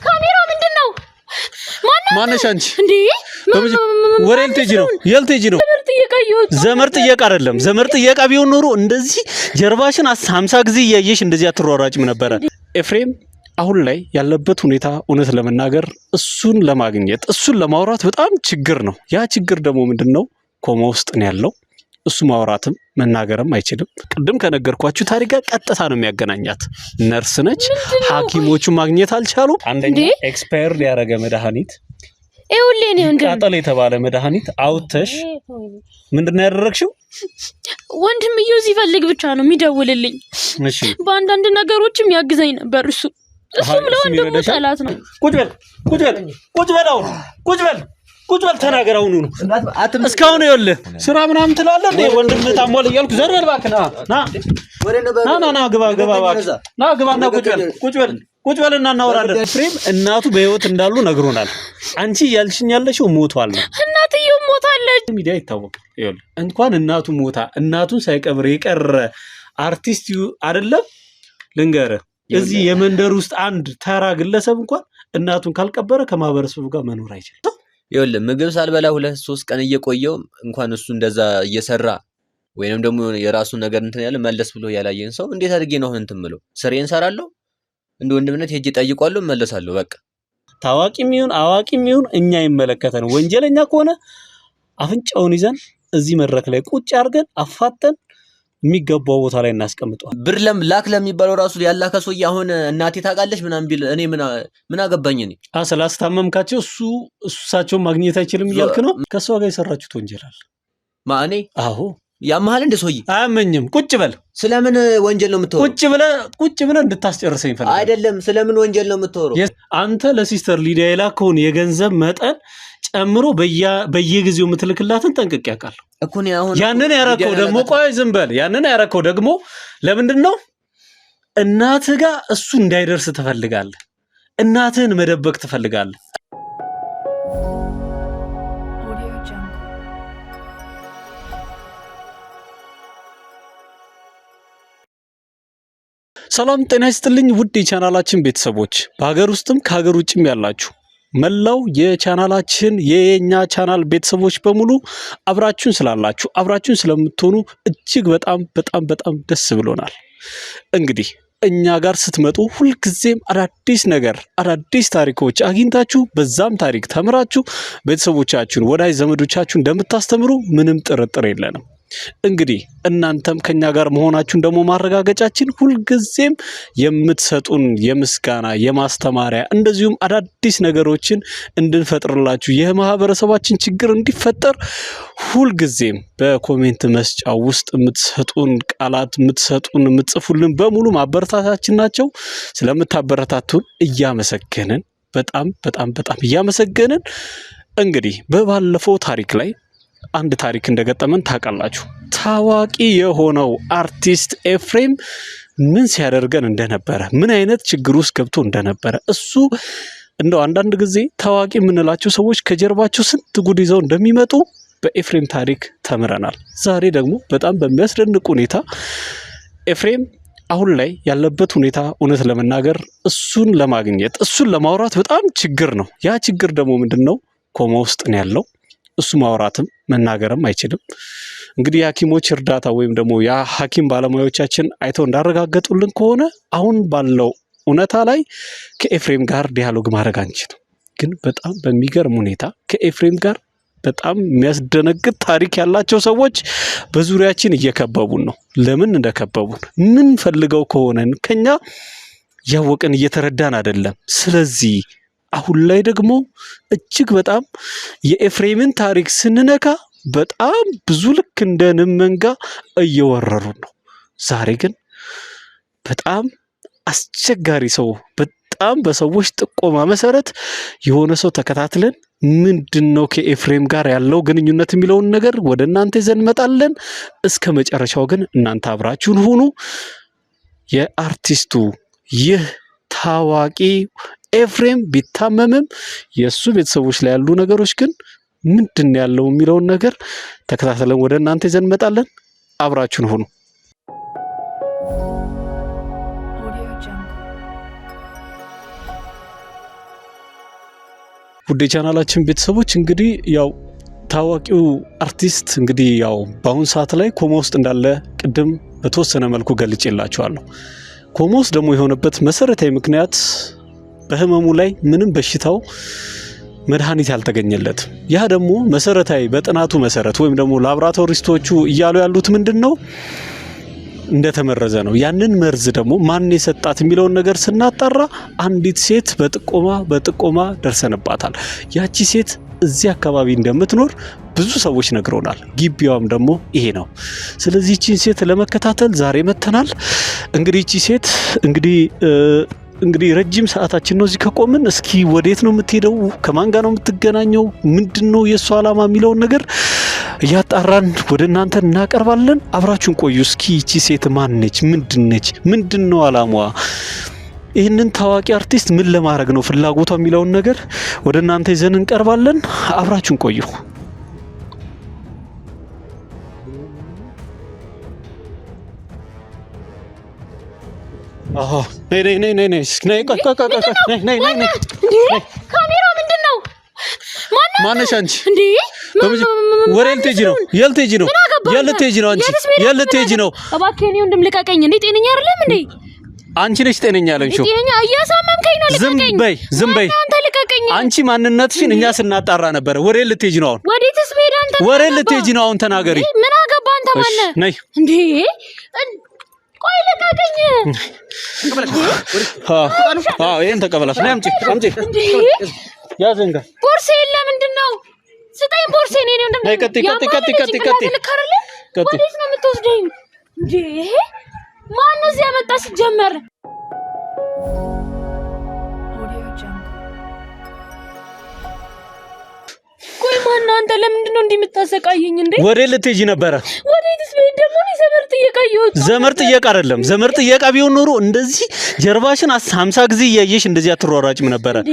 ካሜራው ምንድነው? ማነሽ አንቺ እንዴ? ወሬል ትጂ ነው የልትጂ ነው። ዘመር ጥየቃ አይደለም። ዘመር ጥየቃ ቢሆን ኖሮ እንደዚህ ጀርባሽን 50 ጊዜ እያየሽ እንደዚህ አትሯሯጭም ነበረ። ኤፍሬም አሁን ላይ ያለበት ሁኔታ እውነት ለመናገር እሱን ለማግኘት እሱን ለማውራት በጣም ችግር ነው። ያ ችግር ደግሞ ምንድነው? ኮማ ውስጥ ነው ያለው። እሱ ማውራትም መናገርም አይችልም። ቅድም ከነገርኳችሁ ታሪክ ጋር ቀጥታ ነው የሚያገናኛት። ነርስ ነች። ሐኪሞቹ ማግኘት አልቻሉም። አንደኛ ኤክስፓየርድ ያደረገ መድኃኒት ኤውሌኔ ቃጠሎ የተባለ መድኃኒት አውተሽ ምንድነው ያደረግሽው? ወንድምየው ሲፈልግ ብቻ ነው የሚደውልልኝ። እሺ በአንዳንድ ነገሮችም ያግዘኝ ነበር እሱም ለወንድሙ ጠላት ነው። ቁጭ በል አሁን ቁጭ በል ተናገር። አሁን ነው እስካሁን ይኸውልህ ስራ ምናምን ትላለህ እንዴ? ወንድምህ ታሟል እያልኩ ዘርበል እባክህ ና ግባ እባክህ ና ግባና ቁጭ በልና እናወራለን። ኤፍሬም እናቱ በህይወት እንዳሉ ነግሮናል። አንቺ ያልሽኝ ያለሽው ሞቷል ነው። እናትየው ሞታለች። ሚዲያ ይታወቃል። ይኸውልህ እንኳን እናቱ ሞታ እናቱን ሳይቀብር የቀረ አርቲስት አይደለም ልንገርህ፣ እዚህ የመንደር ውስጥ አንድ ተራ ግለሰብ እንኳን እናቱን ካልቀበረ ከማህበረሰቡ ጋር መኖር አይችልም። ይኸውልህ ምግብ ሳልበላ 2-3 ቀን እየቆየው እንኳን እሱ እንደዛ እየሰራ ወይንም ደግሞ የራሱን ነገር እንትን ያለ መለስ ብሎ ያላየን ሰው እንዴት አድርጌ ነው እንትን ብለው ስሬን ሰራለሁ እንደ ወንድምነት ሄጄ ጠይቋለሁ መለሳለሁ። በቃ ታዋቂም ይሁን አዋቂም ይሁን እኛ ይመለከተን። ወንጀለኛ ከሆነ አፍንጫውን ይዘን እዚህ መድረክ ላይ ቁጭ አድርገን አፋተን የሚገባው ቦታ ላይ እናስቀምጠዋል። ብር ላክ ለሚባለው ራሱ ያላከ ሰውዬ አሁን እናቴ ታውቃለች ምናምን ቢል እኔ ምን አገባኝ? እኔ ስላስታመምካቸው እሳቸውን ማግኘት አይችልም እያልክ ነው? ከሷ ጋር የሰራችሁት ወንጀል አለ ማኔ? አዎ ያማሃል እንደ ሰውዬ አያመኝም። ቁጭ በል። ስለምን ወንጀል ነው የምትወረው? ቁጭ ብለ እንድታስጨርሰኝ ፈልጋለሁ። አይደለም ስለምን ወንጀል ነው የምትወረው? አንተ ለሲስተር ሊዲያ የላከውን የገንዘብ መጠን ጨምሮ በየጊዜው የምትልክላትን ጠንቅቄ ያውቃለሁ እኮ ነው። አሁን ያንን ያረከው ደግሞ ቆይ ዝም በል። ያንን ያረከው ደግሞ ለምንድን ነው? እናትህ ጋር እሱ እንዳይደርስ ትፈልጋለህ። እናትህን መደበቅ ትፈልጋለህ። ሰላም ጤና ይስጥልኝ ውድ የቻናላችን ቤተሰቦች፣ በሀገር ውስጥም ከሀገር ውጭም ያላችሁ መላው የቻናላችን የኛ ቻናል ቤተሰቦች በሙሉ አብራችሁን ስላላችሁ አብራችሁን ስለምትሆኑ እጅግ በጣም ደስ ብሎናል። እንግዲህ እኛ ጋር ስትመጡ ሁልጊዜም አዳዲስ ነገር አዳዲስ ታሪኮች አግኝታችሁ በዛም ታሪክ ተምራችሁ ቤተሰቦቻችሁን ወዳጅ ዘመዶቻችሁን እንደምታስተምሩ ምንም ጥርጥር የለንም። እንግዲህ እናንተም ከኛ ጋር መሆናችሁን ደግሞ ማረጋገጫችን ሁልጊዜም የምትሰጡን የምስጋና የማስተማሪያ እንደዚሁም አዳዲስ ነገሮችን እንድንፈጥርላችሁ የማህበረሰባችን ችግር እንዲፈጠር ሁልጊዜም በኮሜንት መስጫው ውስጥ የምትሰጡን ቃላት የምትጽፉልን በሙሉ ማበረታታችን ናቸው። ስለምታበረታቱን እያመሰገንን በጣም እያመሰገንን እንግዲህ በባለፈው ታሪክ ላይ አንድ ታሪክ እንደገጠመን ታውቃላችሁ። ታዋቂ የሆነው አርቲስት ኤፍሬም ምን ሲያደርገን እንደነበረ ምን አይነት ችግር ውስጥ ገብቶ እንደነበረ እሱ እንደው አንዳንድ ጊዜ ታዋቂ የምንላቸው ሰዎች ከጀርባቸው ስንት ጉድ ይዘው እንደሚመጡ በኤፍሬም ታሪክ ተምረናል። ዛሬ ደግሞ በጣም በሚያስደንቅ ሁኔታ ኤፍሬም አሁን ላይ ያለበት ሁኔታ እውነት ለመናገር እሱን ለማግኘት እሱን ለማውራት በጣም ችግር ነው። ያ ችግር ደግሞ ምንድነው? ኮማ ውስጥ ነው ያለው። እሱ ማውራትም መናገርም አይችልም። እንግዲህ የሐኪሞች እርዳታ ወይም ደግሞ የሐኪም ባለሙያዎቻችን አይተው እንዳረጋገጡልን ከሆነ አሁን ባለው እውነታ ላይ ከኤፍሬም ጋር ዲያሎግ ማድረግ አንችልም። ግን በጣም በሚገርም ሁኔታ ከኤፍሬም ጋር በጣም የሚያስደነግጥ ታሪክ ያላቸው ሰዎች በዙሪያችን እየከበቡን ነው። ለምን እንደከበቡን ምን ፈልገው ከሆነን ከኛ ያወቅን እየተረዳን አይደለም። ስለዚህ አሁን ላይ ደግሞ እጅግ በጣም የኤፍሬምን ታሪክ ስንነካ በጣም ብዙ ልክ እንደ ንመንጋ እየወረሩን ነው። ዛሬ ግን በጣም አስቸጋሪ ሰው በጣም በሰዎች ጥቆማ መሰረት የሆነ ሰው ተከታትለን ምንድነው ከኤፍሬም ጋር ያለው ግንኙነት የሚለውን ነገር ወደ እናንተ ይዘን እንመጣለን። እስከ መጨረሻው ግን እናንተ አብራችሁን ሁኑ። የአርቲስቱ ይህ ታዋቂ ኤፍሬም ቢታመምም የሱ ቤተሰቦች ላይ ያሉ ነገሮች ግን ምንድነው ያለው የሚለውን ነገር ተከታተለን ወደ እናንተ ይዘን እንመጣለን። አብራችሁን ሁኑ። ውድ ቻናላችን ቤተሰቦች እንግዲህ ያው ታዋቂው አርቲስት እንግዲህ ያው በአሁን ሰዓት ላይ ኮማ ውስጥ እንዳለ ቅድም በተወሰነ መልኩ ገልጬላችኋለሁ። ኮማ ውስጥ ደግሞ የሆነበት መሰረታዊ ምክንያት በህመሙ ላይ ምንም በሽታው መድኃኒት ያልተገኘለት፣ ያ ደግሞ መሰረታዊ በጥናቱ መሰረት ወይም ደግሞ ላብራቶሪስቶቹ እያሉ ያሉት ምንድነው እንደተመረዘ ነው። ያንን መርዝ ደግሞ ማን የሰጣት የሚለውን ነገር ስናጣራ አንዲት ሴት በጥቆማ ደርሰንባታል። ያቺ ሴት እዚህ አካባቢ እንደምትኖር ብዙ ሰዎች ነግረውናል። ግቢዋም ደግሞ ይሄ ነው። ስለዚህ እቺን ሴት ለመከታተል ዛሬ መተናል። እንግዲህ እቺ ሴት እንግዲህ ረጅም ሰዓታችን ነው እዚህ ከቆምን። እስኪ ወዴት ነው የምትሄደው? ከማን ጋር ነው የምትገናኘው? ምንድነው የሷ ዓላማ የሚለውን ነገር እያጣራን ወደ እናንተ እናቀርባለን። አብራችሁን ቆዩ። እስኪ እቺ ሴት ማን ነች? ምንድነች? ምንድነው ዓላማዋ? ይህንን ታዋቂ አርቲስት ምን ለማድረግ ነው ፍላጎቷ የሚለውን ነገር ወደ እናንተ ይዘን እንቀርባለን። አብራችሁን ቆዩ። አሃ ነይ ካሜራ ምንድነው? ማነሽ አንቺ? እንዴ ወሬ ልትሄጂ ነው? የልትሄጂ ነው? አንቺ የልትሄጂ ነው? እባክህ እኔ ወንድም ልቀቀኝ። እንዴ ጤነኛ አይደለም እንዴ? አንቺ ነሽ ጤነኛ ያለሽው? ጤነኛ እያሳመምከኝ ነው። ልቀቀኝ። ዝም በይ። አንተ ልቀቀኝ። አንቺ ማንነትሽን እኛ ስናጣራ ነበር። ወሬ ልትሄጂ ነው አሁን? ወዴትስ ሄዳ አንተ? ወሬ ልትሄጂ ነው አሁን? ተናገሪ። ምን አገባ አንተ? ማን ነይ እንዴ? ቆይ ልቀቀኝ። ይሄን ተቀበላት። ነይ አምጪ። ያዝ እንጋ ቦርሴ ለምንድን ነው? ስጠኝ ቦርሴ። እኔ ነው እንደምን? ቀጥ ወዴት ነው የምትወስደኝ እንዴ? ማን እዚህ ያመጣ ሲጀመር? ቆይ ማን አንተ? ለምንድን ነው እንዲህ የምታሰቃየኝ እንዴ? ወዴት ልትሄጂ ነበረ? ወዴትስ ብሄድ ደግሞ ዘመድ ጥየቃ እየወጣሁ። ዘመድ ጥየቃ አይደለም። ዘመድ ጥየቃ ቢሆን ኖሮ እንደዚህ ጀርባሽን 50 ጊዜ እያየሽ እንደዚህ አትሯሯጭም ነበረ። እና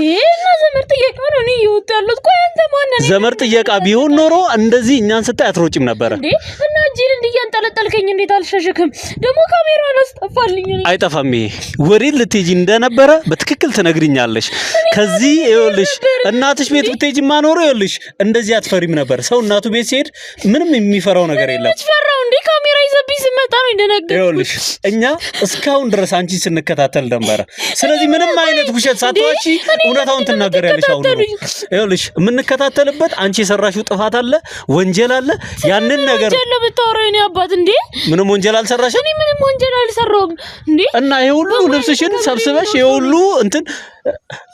ዘመድ ጥየቃ ነው እኔ እየወጣሁ ያለሁት። ቆይ አንተ ማን ነህ? ዘመድ ጥየቃ ቢሆን ኖሮ እንደዚህ እኛን ስታይ አትሮጭም ነበረ እንዴ? እና እጄን እንዲያንጠለጠልከኝ እንዴት አልሸሽክም? ደግሞ ካሜራውን አስጠፋልኝ። አይጠፋም። ይሄ ወዴት ልትሄጂ እንደነበረ በትክክል ትነግሪኛለሽ። ከዚህ ይኸውልሽ እናትሽ ቤት ብትሄጂማ ኖሮ ይኸውልሽ እንደዚህ አትፈሪም ነበር። ሰው እናቱ ቤት ሲሄድ ምንም የሚፈራው ነገር የለም። ፈራው እንዴ? ካሜራ ይዘብኝ ስመጣ ነው እንደነገርኩሽ። ይኸውልሽ እኛ እስካሁን ድረስ አንቺ ስንከታተል ነበረ። ስለዚህ ምንም አይነት ውሸት ሳትዋሺ እውነታውን ትናገሪያለሽ። አሁን ነው ይኸውልሽ የምንከታተልበት አንቺ የሰራሽው ጥፋት አለ፣ ወንጀል አለ። ያንን ነገር ወንጀል ብታወራው የኔ አባት እንዴ? ምንም ወንጀል አልሰራሽም። እኔ ምንም ወንጀል አልሰራሁም እንዴ? እና ይሄ ሁሉ ልብስሽን ሰብስበሽ ይሄ ሁሉ እንትን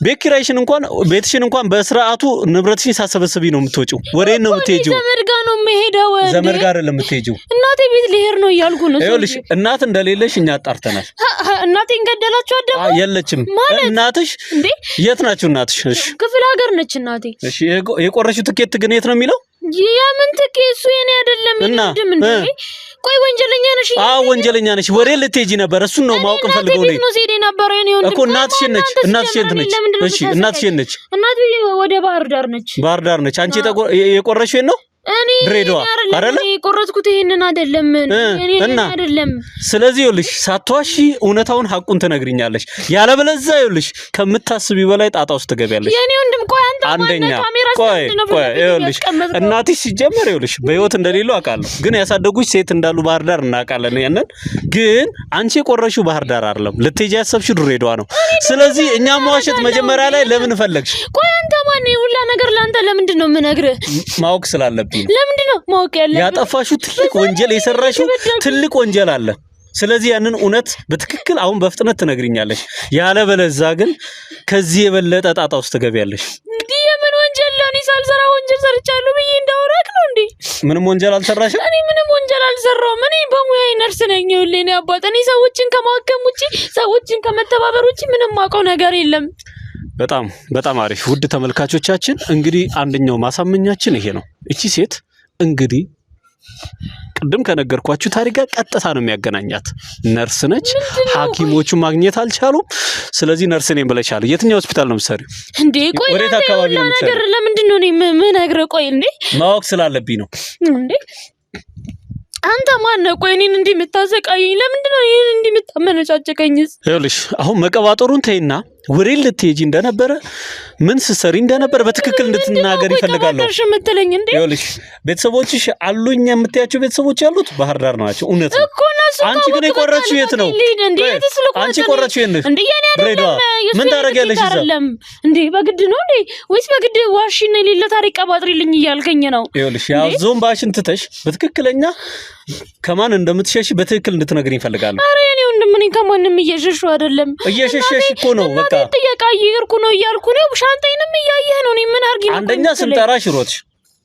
ቤት ኪራይሽን እንኳን ቤትሽን እንኳን በስርዓቱ ንብረትሽን ሳሰበስቢ ነው የምትወጪው። ወዴት ነው የምትሄጂው? ዘመድ ጋር ነው የምሄደው። ዘመድ ጋር አይደለም የምትሄጂው። እናቴ ቤት ልሄድ ነው እያልኩ ነው። ይኸውልሽ እናት እንደሌለሽ እኛ አጣርተናል። እናቴን ገደላችሁ አደም? የለችም። እናትሽ እንዴ? የት ናችሁ እናትሽ? እሺ ክፍለ ሀገር ነች እናቴ። እሺ የቆረሽው ትኬት ግን የት ነው የሚለው? የምን ትኬት? እሱ የኔ አይደለም። ምንድም እንዴ? ቆይ ወንጀለኛ ነሽ? ወንጀለኛ ነሽ። ወሬ ልትሄጂ ነበር። እሱን ነው ማወቅ ፈልገው ነው እኮ። እናትሽን ነች። እሺ እናትሽን ነች። እናቴ ወደ ባህር ዳር ነች። አንቺ የቆረሽው ነው? እኔ ድሬዳዋ አይደለ? የቆረጥኩት ይሄንን አይደለም እና አይደለም። ስለዚህ ይኸውልሽ ሳትዋሺ እውነታውን ሐቁን ትነግሪኛለሽ። ያለበለዚያ ይኸውልሽ ከምታስቢ በላይ ጣጣ ውስጥ ትገቢያለሽ። የኔ ወንድም ቆይ አንተ አንደኛ ቆይ ይኸውልሽ እናትሽ ሲጀመር ይኸውልሽ በህይወት እንደሌለው አውቃለሁ፣ ግን ያሳደጉሽ ሴት እንዳሉ ባህር ዳር እናውቃለን። ያንን ግን አንቺ የቆረሽው ባህር ዳር አይደለም፣ ልትሄጂ ያሰብሽው ድሬዳዋ ነው። ስለዚህ እኛ መዋሸት መጀመሪያ ላይ ለምን ፈለግሽ? ቆይ አንተ ማን ነው? ሁላ ነገር ለአንተ ለምንድን ነው የምነግርህ? ማወቅ ስላለብኝ። ለምንድን ነው ማወቅ ያለብኝ? ያጠፋሽው ትልቅ ወንጀል የሰራሽው ትልቅ ወንጀል አለ። ስለዚህ ያንን እውነት በትክክል አሁን በፍጥነት ትነግሪኛለሽ። ያለበለዛ ግን ከዚህ የበለጠ ጣጣ ውስጥ ትገቢያለሽ። እንግዲህ የምን ወንጀል ነው? እኔ ሳልሰራ ወንጀል ሰርቻለሁ ብዬ እንዳወራክ ነው እንዴ? ምንም ወንጀል አልሰራሽም። እኔ ምንም ወንጀል አልሰራሁም። እኔ በሙያዬ ነርስ ነኝ። ይኸውልህ እኔ አባት እኔ ሰዎችን ከማከም ውጪ ሰዎችን ከመተባበር ውጪ ምንም ማውቀው ነገር የለም። በጣም አሪፍ ውድ ተመልካቾቻችን፣ እንግዲህ አንደኛው ማሳመኛችን ይሄ ነው። እቺ ሴት እንግዲህ ቅድም ከነገርኳችሁ ታሪክ ጋር ቀጥታ ነው የሚያገናኛት። ነርስ ነች። ሐኪሞቹ ማግኘት አልቻሉም። ስለዚህ ነርስ ነኝ ብለሻል። የትኛው ሆስፒታል ነው የምትሰሪው እንዴ? ቆይ ወዴት አካባቢ ነው የምትሰሪው? ለምንድን ነው ምን ነግረህ? ቆይ እንዴ ማወቅ ስላለብኝ ነው እንዴ። አንተ ማን ነህ? ቆይ እኔን እንዲህ የምታሰቃየኝ ለምንድን ነው? ይሄን እንዲህ የምታመነጫጨቀኝስ? ይኸውልሽ አሁን መቀባጠሩን ተይና ወሬ ልትሄጂ እንደነበረ ምን ስትሰሪ እንደነበረ በትክክል እንድትናገር ይፈልጋለሁ። ቀባጠርሽ የምትለኝ እንዴ? ይኸውልሽ ቤተሰቦችሽ አሉኝ የምትያቸው ቤተሰቦች ያሉት ባህር ዳር ናቸው። እውነት ነው እኮ ነው። አንቺ ግን የቆረጥሽው የት ነው? አንቺ ቆረጥሽው የት ነው? እንዴ የኔ አይደለም። ምን ታደርጊያለሽ እዛ? እንዴ በግድ ነው እንዴ ወይስ በግድ ዋሽና የሌለ ታሪክ ቀባጥሪልኝ እያልከኝ ነው? ይኸውልሽ ያው ዞምባሽን ትተሽ በትክክለኛ ከማን እንደምትሸሽ በትክክል እንድትነግሪኝ እፈልጋለሁ። አረ የኔ ወንድም እኔ ከማንም እየሸሹ አይደለም። እየሸሸሽ እኮ ነው። በቃ ጥያቄ እየርኩ ነው እያልኩ ነው። ሻንጣዬንም እያየህ ነው። እኔ ምን አርጊ ነው? አንደኛ ስንጠራሽ ሮጥሽ።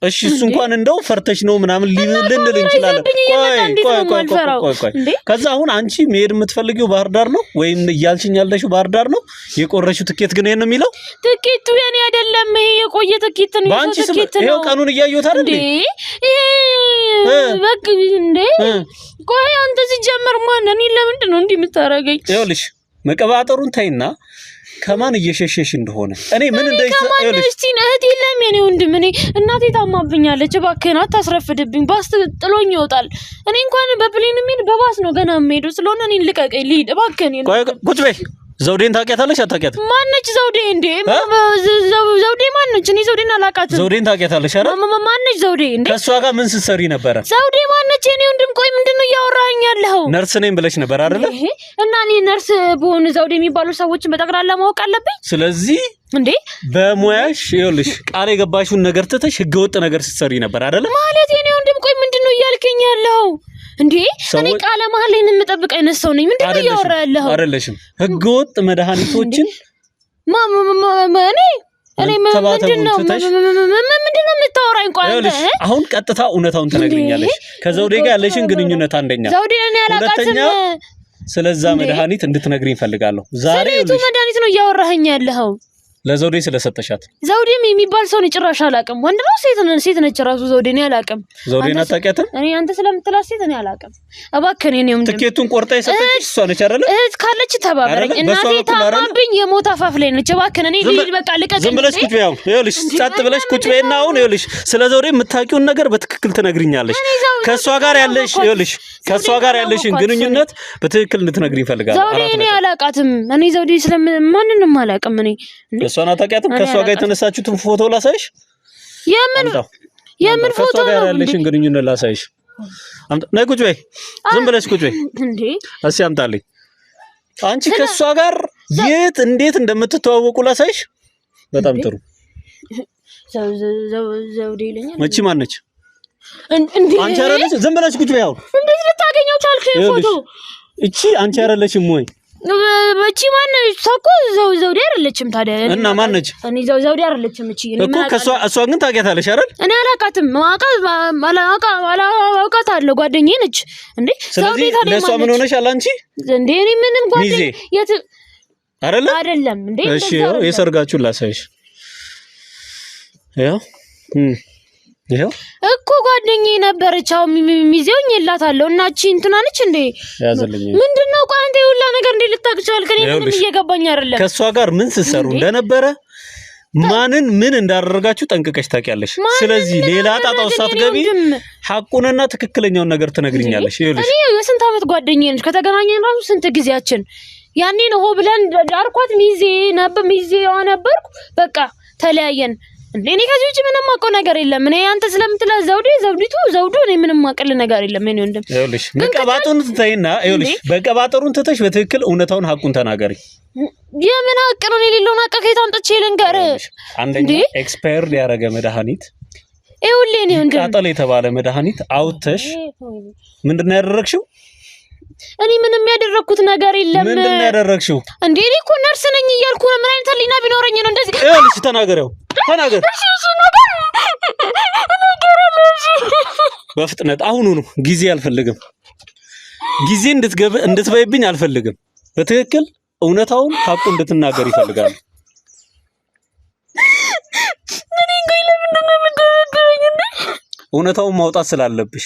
እሺ እሱ እንኳን እንደው ፈርተሽ ነው ምናምን ልንል እንችላለን። ቆይ ከዛ አሁን አንቺ መሄድ የምትፈልጊው ባህር ዳር ነው ወይም እያልሽኝ ያለሽው ባህር ዳር ነው? የቆረሽው ትኬት ግን ነው የሚለው ትኬቱ የኔ አይደለም። ይሄ የቆየ ትኬት ነው። ባንቺ ትኬት ነው። ይሄው ቀኑን እያየሁት አይደል እንዴ? በቃ እንዴ ቆይ አንተ ሲጀመር ማን እኔ ለምንድን ነው እንዲህ የምታረገኝ? ይኸውልሽ መቀባጠሩን ታይና ከማን እየሸሸሽ እንደሆነ እኔ ምን እንደይልሽ እስቲ እህቴ የለም የኔ ወንድም እኔ እናቴ ታማብኛለች። እባክህን አታስረፍድብኝ። ባስ ጥሎኝ ይወጣል። እኔ እንኳን በፕሌን ምን በባስ ነው ገና የምሄደው። ስለሆነ እኔን ልቀቀኝ ልሂድ እባክህን። ቆይ ቁጭ በይ። ዘውዴን ታውቂያታለሽ አታውቂያትም? ማነች ዘውዴ? እንዴ ዘውዴ ማነች? እኔ ዘውዴን አላውቃትም። ዘውዴን ታውቂያታለሽ አይደል? ማነች ዘውዴ? እንዴ ከሷ ጋር ምን ስትሰሪ ነበረ? ዘውዴ ማነች የኔ ወንድም? ቆይ ምንድነው እያወራኸኝ ያለኸው? ነርስ ነኝ ብለሽ ነበር አይደል? እና እኔ ነርስ ብሆን ዘውዴ የሚባሉ ሰዎችን በጠቅላላ ማወቅ አለብኝ? ስለዚህ እንዴ በሙያሽ ይኸውልሽ ቃል የገባሽውን ነገር ትተሽ ህገወጥ ነገር ስትሰሪ ነበር አይደል? ማለት የኔ ወንድም ቆይ ምንድነው እያልከኝ ያለው? እንዴ እኔ ቃለ መሐላዬን የምጠብቅ አይነት ሰው ነኝ። ምንድነው እያወራህ ያለኸው? አይደለሽም። ህገወጥ መድኃኒቶችን እኔ ምንድነው የምታወራኝ? ቆይ አሁን ቀጥታ እውነታውን ትነግሪኛለሽ። ከዘውዴ ጋር ያለሽን ግንኙነት አንደኛ፣ ዘውዴ እኔ አላውቃትም። ስለዛ መድኃኒት እንድትነግሪኝ ፈልጋለሁ ዛሬ። ስለዚህ መድኃኒት ነው እያወራኸኝ ያለኸው? ለዘውዴ ስለሰጠሻት። ዘውዴም የሚባል ሰው ጭራሽ አላውቅም። ወንድ ነው ሴት ነች ራሱ ዘውዴ ነው አላውቅም። ዘውዴን አታውቂያትም? እኔ አንተ ስለምትላት ሴት እኔ አላውቅም። እባክህ እኔ ትኬቱን ቆርጣ የሰጠችሽ እሷ ነች አይደል? እህት ካለች ተባበረኝ። እናቴ ታማብኝ የሞት አፋፍ ላይ ነች። እባክህ እኔ ልሂድ በቃ ልቀቀኝ። ዝም ብለሽ ቁጭ በይ። ይኸውልሽ ጸጥ ብለሽ ቁጭ በይና አሁን ይኸውልሽ ስለ ዘውዴ የምታውቂውን ነገር በትክክል ትነግሪኛለሽ። ከሷ ጋር ያለሽን ግንኙነት በትክክል እንድትነግሪኝ ፈልጋለሁ። ዘውዴ እኔ አላውቃትም። እኔ ዘውዴ ማንንም አላውቅም። እኔ እሷን አታውቂያትም? ከሷ ጋር የተነሳችሁትን ፎቶ ላሳይሽ። የምን ፎቶ ነው? ያለሽን ግንኙነት ላሳይሽ። ነይ ቁጭ በይ። ዝም ብለሽ ቁጭ በይ። እንዴ እስኪ አምጣልኝ። አንቺ ከሷ ጋር የት እንዴት እንደምትተዋወቁ ላሳይሽ። በጣም ጥሩ። ዘውዴ ይለኛል። መቼ ማነች? እንዴ አንቺ አይደለሽ? ዝም ብለሽ ቁጭ በይ። አሁን እንዴት ልታገኘው ቻልክ ፎቶ? እቺ አንቺ አይደለሽም ወይ? እቺ ማነች? ታውቁ ዘውዴ አይደለችም። ታዲያ እና ማነች? እኔ ዘውዴ አይደለችም እቺ እኮ እሷ ግን ታውቂያታለሽ አይደል? እኔ አላውቃትም። አውቃታለሁ። ጓደኛዬ ነች። እንዴ ስለዚህ ለሷ ምን ሆነሻል አንቺ? እንዴ እኔ ምንም ጓደኛዬ የት አይደለም እንዴ? እሺ የሰርጋችሁን ላሳይሽ። ይሄው እኮ ጓደኛዬ ነበረች። አሁን ሚዜውኝ እላታለሁ። እና እቺ እንትና ነች እንዴ? ያዘልኝ ምንድነው? ቆይ አንተ ሁላ ነገር እንዴ ልታውቅ ቻልክ? እኔ ምንም እየገባኝ አይደለም። ከሷ ጋር ምን ስትሰሩ እንደነበረ ማንን ምን እንዳደረጋችሁ ጠንቅቀሽ ታውቂያለሽ። ስለዚህ ሌላ ጣጣ ውስጥ ሳትገቢ ሐቁንና ትክክለኛውን ነገር ትነግሪኛለሽ። ይኸውልሽ እኔ የስንት ዓመት ጓደኛዬ ነች። ከተገናኘን ራሱ ስንት ጊዜያችን። ያኔ ነው ብለን ዳርኳት። ሚዜዋ ነበርኩ። በቃ ተለያየን። እኔ ከዚህ ውጪ ምንም አውቀው ነገር የለም። እኔ አንተ ስለምትላ ዘውዱ እኔ ምንም አውቀል ነገር የለም። እኔ ወንድም ይኸውልሽ መቀባጠሩን ትተይና ይኸውልሽ በቀባጠሩን ትተሽ በትክክል እውነታውን ሐቁን ተናገሪ። የምን ሐቅ ነው? እኔ ሌላውን ሐቅ ከየት አምጥቼ ልንገርህ? አንደኛ ኤክስፓየርድ ያደረገ መድኃኒት ይኸውልህ እኔ ወንድም ቃጠል የተባለ መድኃኒት አውጥተሽ ምንድነው ያደረግሽው? እኔ ምንም ያደረኩት ነገር የለም። ምንድነው ያደረግሽው? እንዴ እኔ እኮ ነርስ ነኝ እያልኩ ነው። ምን አይነት ህሊና ቢኖረኝ ነው እንደዚህ? ይኸውልሽ ተናገር። በፍጥነት አሁኑኑ። ጊዜ አልፈልግም። ጊዜ እንድትበይብኝ አልፈልግም። በትክክል እውነታውን ሐቁ እንድትናገር ይፈልጋል። እኔ ቆይ ለምን እንደምትገረግረኝ እንዴ? እውነታውን ማውጣት ስላለብሽ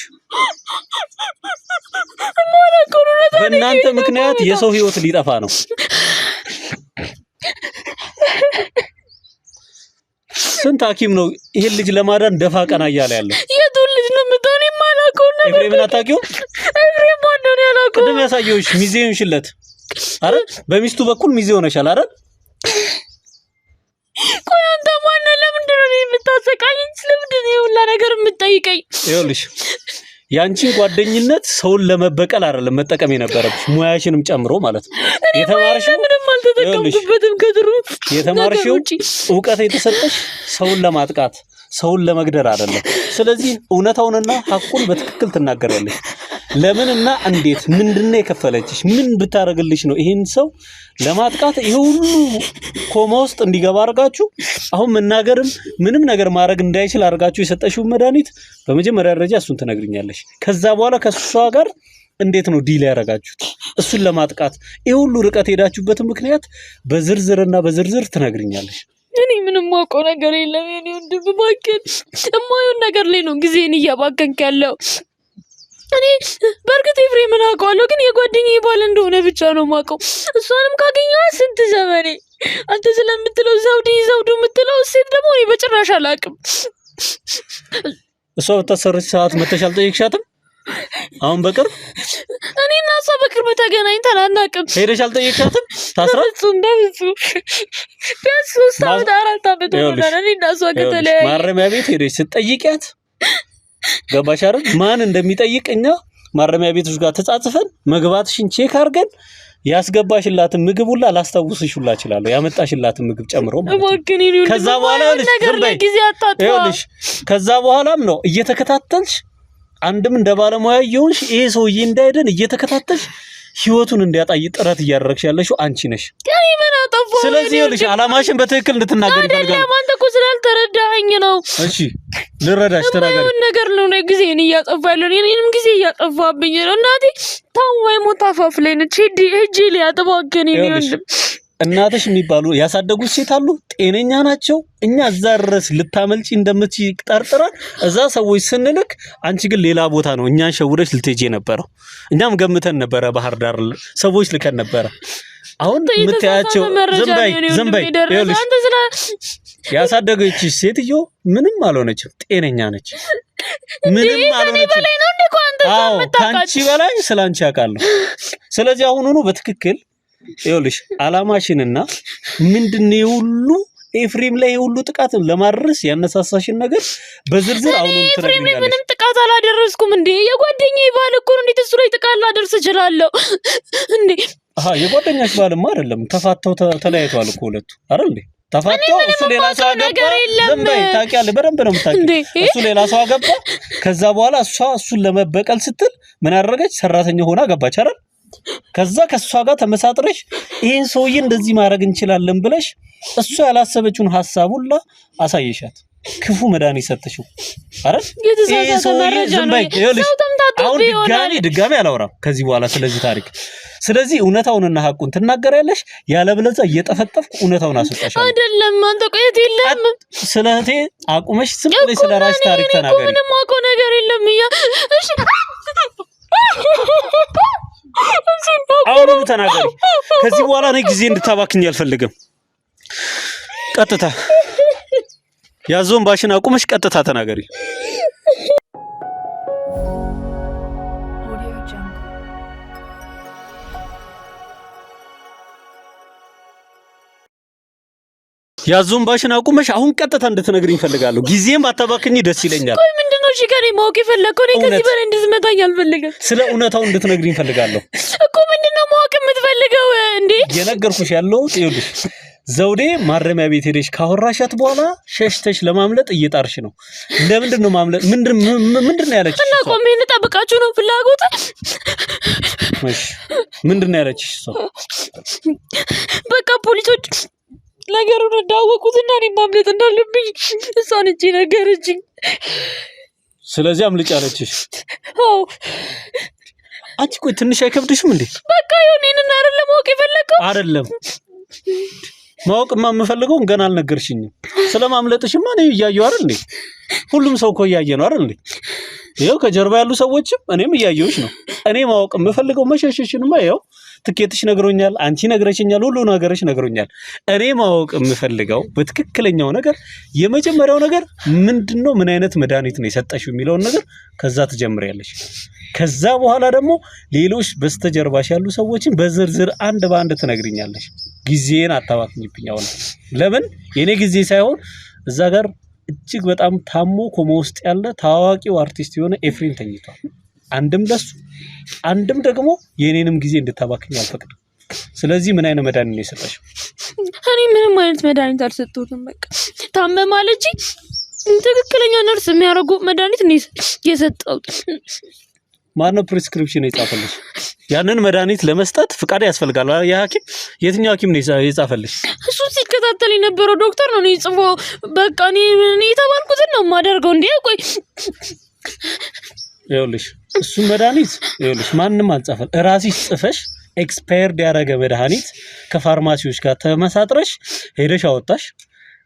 በእናንተ ምክንያት የሰው ህይወት ሊጠፋ ነው። ስንት ሐኪም ነው ይሄን ልጅ ለማዳን ደፋ ቀና እያለ ያለው? የቱን ልጅ ነው የምታኔ? ማላውቀው ነው። ኤፍሬምን አታውቂውም? ኤፍሬም ማን ነው ያላውቀው? ቅድም ያሳየሁሽ ሚዜውን ሽለት አይደል? በሚስቱ በኩል ሚዜ ሆነሻል አይደል? ቆይ አንተ ማን ነህ? ለምንድን ነው የምታሰቃየኝ? ስለምንድን ነው ሁላ ነገር የምትጠይቀኝ? ይኸውልሽ ያንቺን ጓደኝነት ሰውን ለመበቀል አይደለም መጠቀም የነበረብሽ ሙያሽንም ጨምሮ ማለት ነው። የተማርሽው ምንም አልተጠቀምኩበትም ከድሩ የተማርሽው ዕውቀት የተሰጠሽ ሰውን ለማጥቃት ሰውን ለመግደል አይደለም። ስለዚህ እውነታውንና ሐቁን በትክክል ትናገራለሽ። ለምንና እንዴት ምንድነው የከፈለችሽ? ምን ብታረግልሽ ነው ይሄን ሰው ለማጥቃት ይሄ ሁሉ ኮማ ውስጥ እንዲገባ አርጋችሁ አሁን መናገርም ምንም ነገር ማድረግ እንዳይችል አርጋችሁ የሰጠሽው መድኃኒት በመጀመሪያ ደረጃ እሱን ትነግሪኛለሽ። ከዛ በኋላ ከሷ ጋር እንዴት ነው ዲል ያረጋችሁት? እሱን ለማጥቃት ይሄ ሁሉ ርቀት ሄዳችሁበት ምክንያት በዝርዝር ትነግሪኛለሽ። እኔ ምንም ማውቀው ነገር የለም። የኔ ወንድም ባከን የማይሆን ነገር ላይ ነው ጊዜን እያባከንክ ያለው። እኔ በርግጥ ኤፍሬምን አውቀዋለሁ፣ ግን የጓደኛዬ ባል እንደሆነ ብቻ ነው ማውቀው። እሷንም ካገኘዋ ስንት ዘመኔ። አንተ ስለምትለው ዘውዱ የምትለው ሴት ደግሞ እኔ በጭራሽ አላውቅም። እሷ በታሰረች ሰዓት መተሽ አልጠየቅሻትም? አሁን በቅርብ እኔና እሷ በቅርብ ተገናኝተን አናውቅም። ሄደሽ አልጠየቅሻትም? ታስራ በፍጹም ቢያንስ 3 ዓመት 4 ዓመት ሆኖናል እኔና እሷ ከተለያየ። ማረሚያ ቤት ሄደሽ ስትጠይቂያት ገባሽ አይደል? ማን እንደሚጠይቅ እኛ ማረሚያ ቤቶች ጋር ተጻጽፈን መግባትሽን ቼክ አድርገን ያስገባሽላትን ምግብ ሁላ ላስታውስሽ ሁላ እችላለሁ፣ ያመጣሽላትን ምግብ ጨምሮ ማለት ነው። ከዛ በኋላ ልሽ ከዛ በኋላም ነው እየተከታተልሽ አንድም እንደ ባለሙያ ይሁንሽ ይሄ ሰውዬ እንዳይደን እየተከታተልሽ ህይወቱን እንዲያጣይ ጥረት እያደረግሽ ያለሽው አንቺ ነሽ። ከኔ ምን አጠፋው? ስለዚህ ልሽ አላማሽን በትክክል እንድትናገሪ ፈልጋለሁ። አንተ እኮ ስላልተረዳኸኝ ነው። እሺ ልረዳሽ ተናገሪ። ምን ነገር ነው ጊዜን እያጠፋ ያለው? እኔንም ጊዜ እያጠፋብኝ ነው። እናቴ ታውይ ሞት አፋፍ ላይ ነች። ሂጂ ሊያጠባከኝ ነው። እናትሽ የሚባሉ ያሳደጉት ሴት አሉ፣ ጤነኛ ናቸው። እኛ እዛ ድረስ ልታመልጪ እንደምትይ ጠርጥረን እዛ ሰዎች ስንልክ አንቺ ግን ሌላ ቦታ ነው እኛን ሸውደሽ ልትሄጂ ነበረው። እኛም ገምተን ነበረ፣ ባህር ዳር ሰዎች ልከን ነበረ። አሁን የምታያቸው ዝምበይ ይኸውልሽ ያሳደገችሽ ሴትዮ ምንም አልሆነችም፣ ጤነኛ ነች። ምንም አልሆነችም። ከአንቺ በላይ ስላንቺ ያውቃለሁ። ስለዚህ አሁኑኑ በትክክል ይኸውልሽ አላማሽንና ምንድነው ሁሉ ኤፍሬም ላይ ሁሉ ጥቃት ለማድረስ ያነሳሳሽን ነገር በዝርዝር አሁን ትነግሪኛለሽ። ምንም ጥቃት አላደረስኩም እንዴ። የጓደኛዬ ባል እኮ ነው። እንዴት እሱ ላይ ጥቃት ላደርስ እችላለሁ እንዴ? የጓደኛሽ ባልማ አይደለም፣ ተፋተው ተለያይተዋል እኮ ሁለቱ አይደል እንዴ? ተፋተው እሱ ሌላ ሰው አገባ። ዘንበይ ታውቂያለሽ፣ በደንብ ነው የምታውቂው። እሱ ሌላ ሰው አገባ። ከዛ በኋላ እሱን ለመበቀል ስትል ምን አደረገች? ሰራተኛ ሆና ገባች አይደል? ከዛ ከሷ ጋር ተመሳጥረሽ ይሄን ሰውዬ እንደዚህ ማድረግ እንችላለን ብለሽ እሱ ያላሰበችውን ሐሳብ ሁላ አሳየሻት። ክፉ መድኃኒት ሰጥሽው አይደል? ይሄ ሰውዬ ዝምበይ ይኸውልሽ፣ አሁን ድጋሚ አላወራም ከዚህ በኋላ ስለዚህ ታሪክ። ስለዚህ እውነታውንና ሐቁን ትናገሪያለሽ፣ ያለበለዚያ እየጠፈጠፍኩ እውነታውን አስወጣሻለሁ። አይደለም አንተ ቆየት የለም ስለቴ አቁመሽ ዝም ብለሽ ስለራስሽ ታሪክ ተናገሪ። ምንም አውቀው ነገር የለም። እሺ አሁን ተናገሪ። ከዚህ በኋላ እኔ ጊዜ እንድታባክኝ አልፈልግም። ቀጥታ ያዞን ባሽን አቁመሽ ቀጥታ ተናገሪ። ያዞን ባሽን አቁመሽ አሁን ቀጥታ እንድትነግሪኝ ፈልጋለሁ። ጊዜም ባታባክኝ ደስ ይለኛል። ቆይ ምንድነው? እሺ ከኔ ማወቅ የፈለከው? እኔ ከዚህ በላይ እንድትመታኝ አልፈልግም። ስለ እውነታው እንድትነግሪኝ ፈልጋለሁ እኮ። ምንድነው ማወቅ የምትፈልገው እንዴ? የነገርኩሽ ያለው ይኸውልሽ፣ ዘውዴ ማረሚያ ቤት ሄደሽ ካወራሻት በኋላ ሸሽተሽ ለማምለጥ እየጣርሽ ነው። ለምንድን ነው ማምለጥ? ምንድን ነው ያለችሽ? እና ቆሜ እንጠብቃችሁ ነው ፍላጎት? እሺ ምንድን ነው ያለችሽ? በቃ ፖሊሶች ነገሩን እንዳወቁትና እኔ ማምለጥ እንዳለብኝ እሷን እጄ ነገረችኝ። ስለዚህ አምልጭ አለችሽ? አዎ። አንቺ ቆይ ትንሽ አይከብድሽም እንዴ? በቃ ይሄንን አይደለም ማወቅ የፈለከው? አይደለም ማወቅማ የምፈልገው ገና አልነገርሽኝም። ስለማምለጥሽማ እኔ እያየሁ አይደል እንዴ? ሁሉም ሰው እኮ እያየ ነው አይደል እንዴ? ይኸው ከጀርባ ያሉ ሰዎችም እኔም እያየሁሽ ነው። እኔ ማወቅ የምፈልገው መሸሸሽንማ ይኸው ትኬትሽ ነግሮኛል፣ አንቺ ነግረሽኛል፣ ሁሉ ነገርሽ ነግሮኛል። እኔ ማወቅ የምፈልገው በትክክለኛው ነገር የመጀመሪያው ነገር ምንድነው? ምን አይነት መድኃኒት ነው የሰጠሽው የሚለውን ነገር ከዛ ትጀምሪያለሽ። ከዛ በኋላ ደግሞ ሌሎች በስተጀርባሽ ያሉ ሰዎችን በዝርዝር አንድ በአንድ ትነግሪኛለሽ። ጊዜን አታባክኝብኝ። አሁን ለምን የኔ ጊዜ ሳይሆን እዛ ጋር እጅግ በጣም ታሞ ኮማ ውስጥ ያለ ታዋቂው አርቲስት የሆነ ኤፍሬም ተኝቷል። አንድም ለሱ አንድም ደግሞ የኔንም ጊዜ እንድታባክኝ አልፈቅድም። ስለዚህ ምን አይነት መድኃኒት ነው የሰጠሽው? እኔ ምንም አይነት መድኃኒት አልሰጠሁትም። በቃ ታመማል እንጂ ትክክለኛ ነርስ የሚያደርገው መድኃኒት ነው የሰጠሁት። ማነው ፕሪስክሪፕሽን የጻፈልሽ? ያንን መድኃኒት ለመስጠት ፍቃድ ያስፈልጋል። የሐኪም የትኛው ሐኪም ነው የጻፈልሽ? እሱ ሲከታተል የነበረው ዶክተር ነው ጽፎ በቃ እኔ የተባልኩትን ነው የማደርገው። እንዴ ቆይ ይኸውልሽ እሱ መድኃኒት ይኸውልሽ ማንንም አልጻፈል። ራስሽ ጽፈሽ ኤክስፓየርድ ያደረገ መድኃኒት ከፋርማሲዎች ጋር ተመሳጥረሽ ሄደሽ አወጣሽ።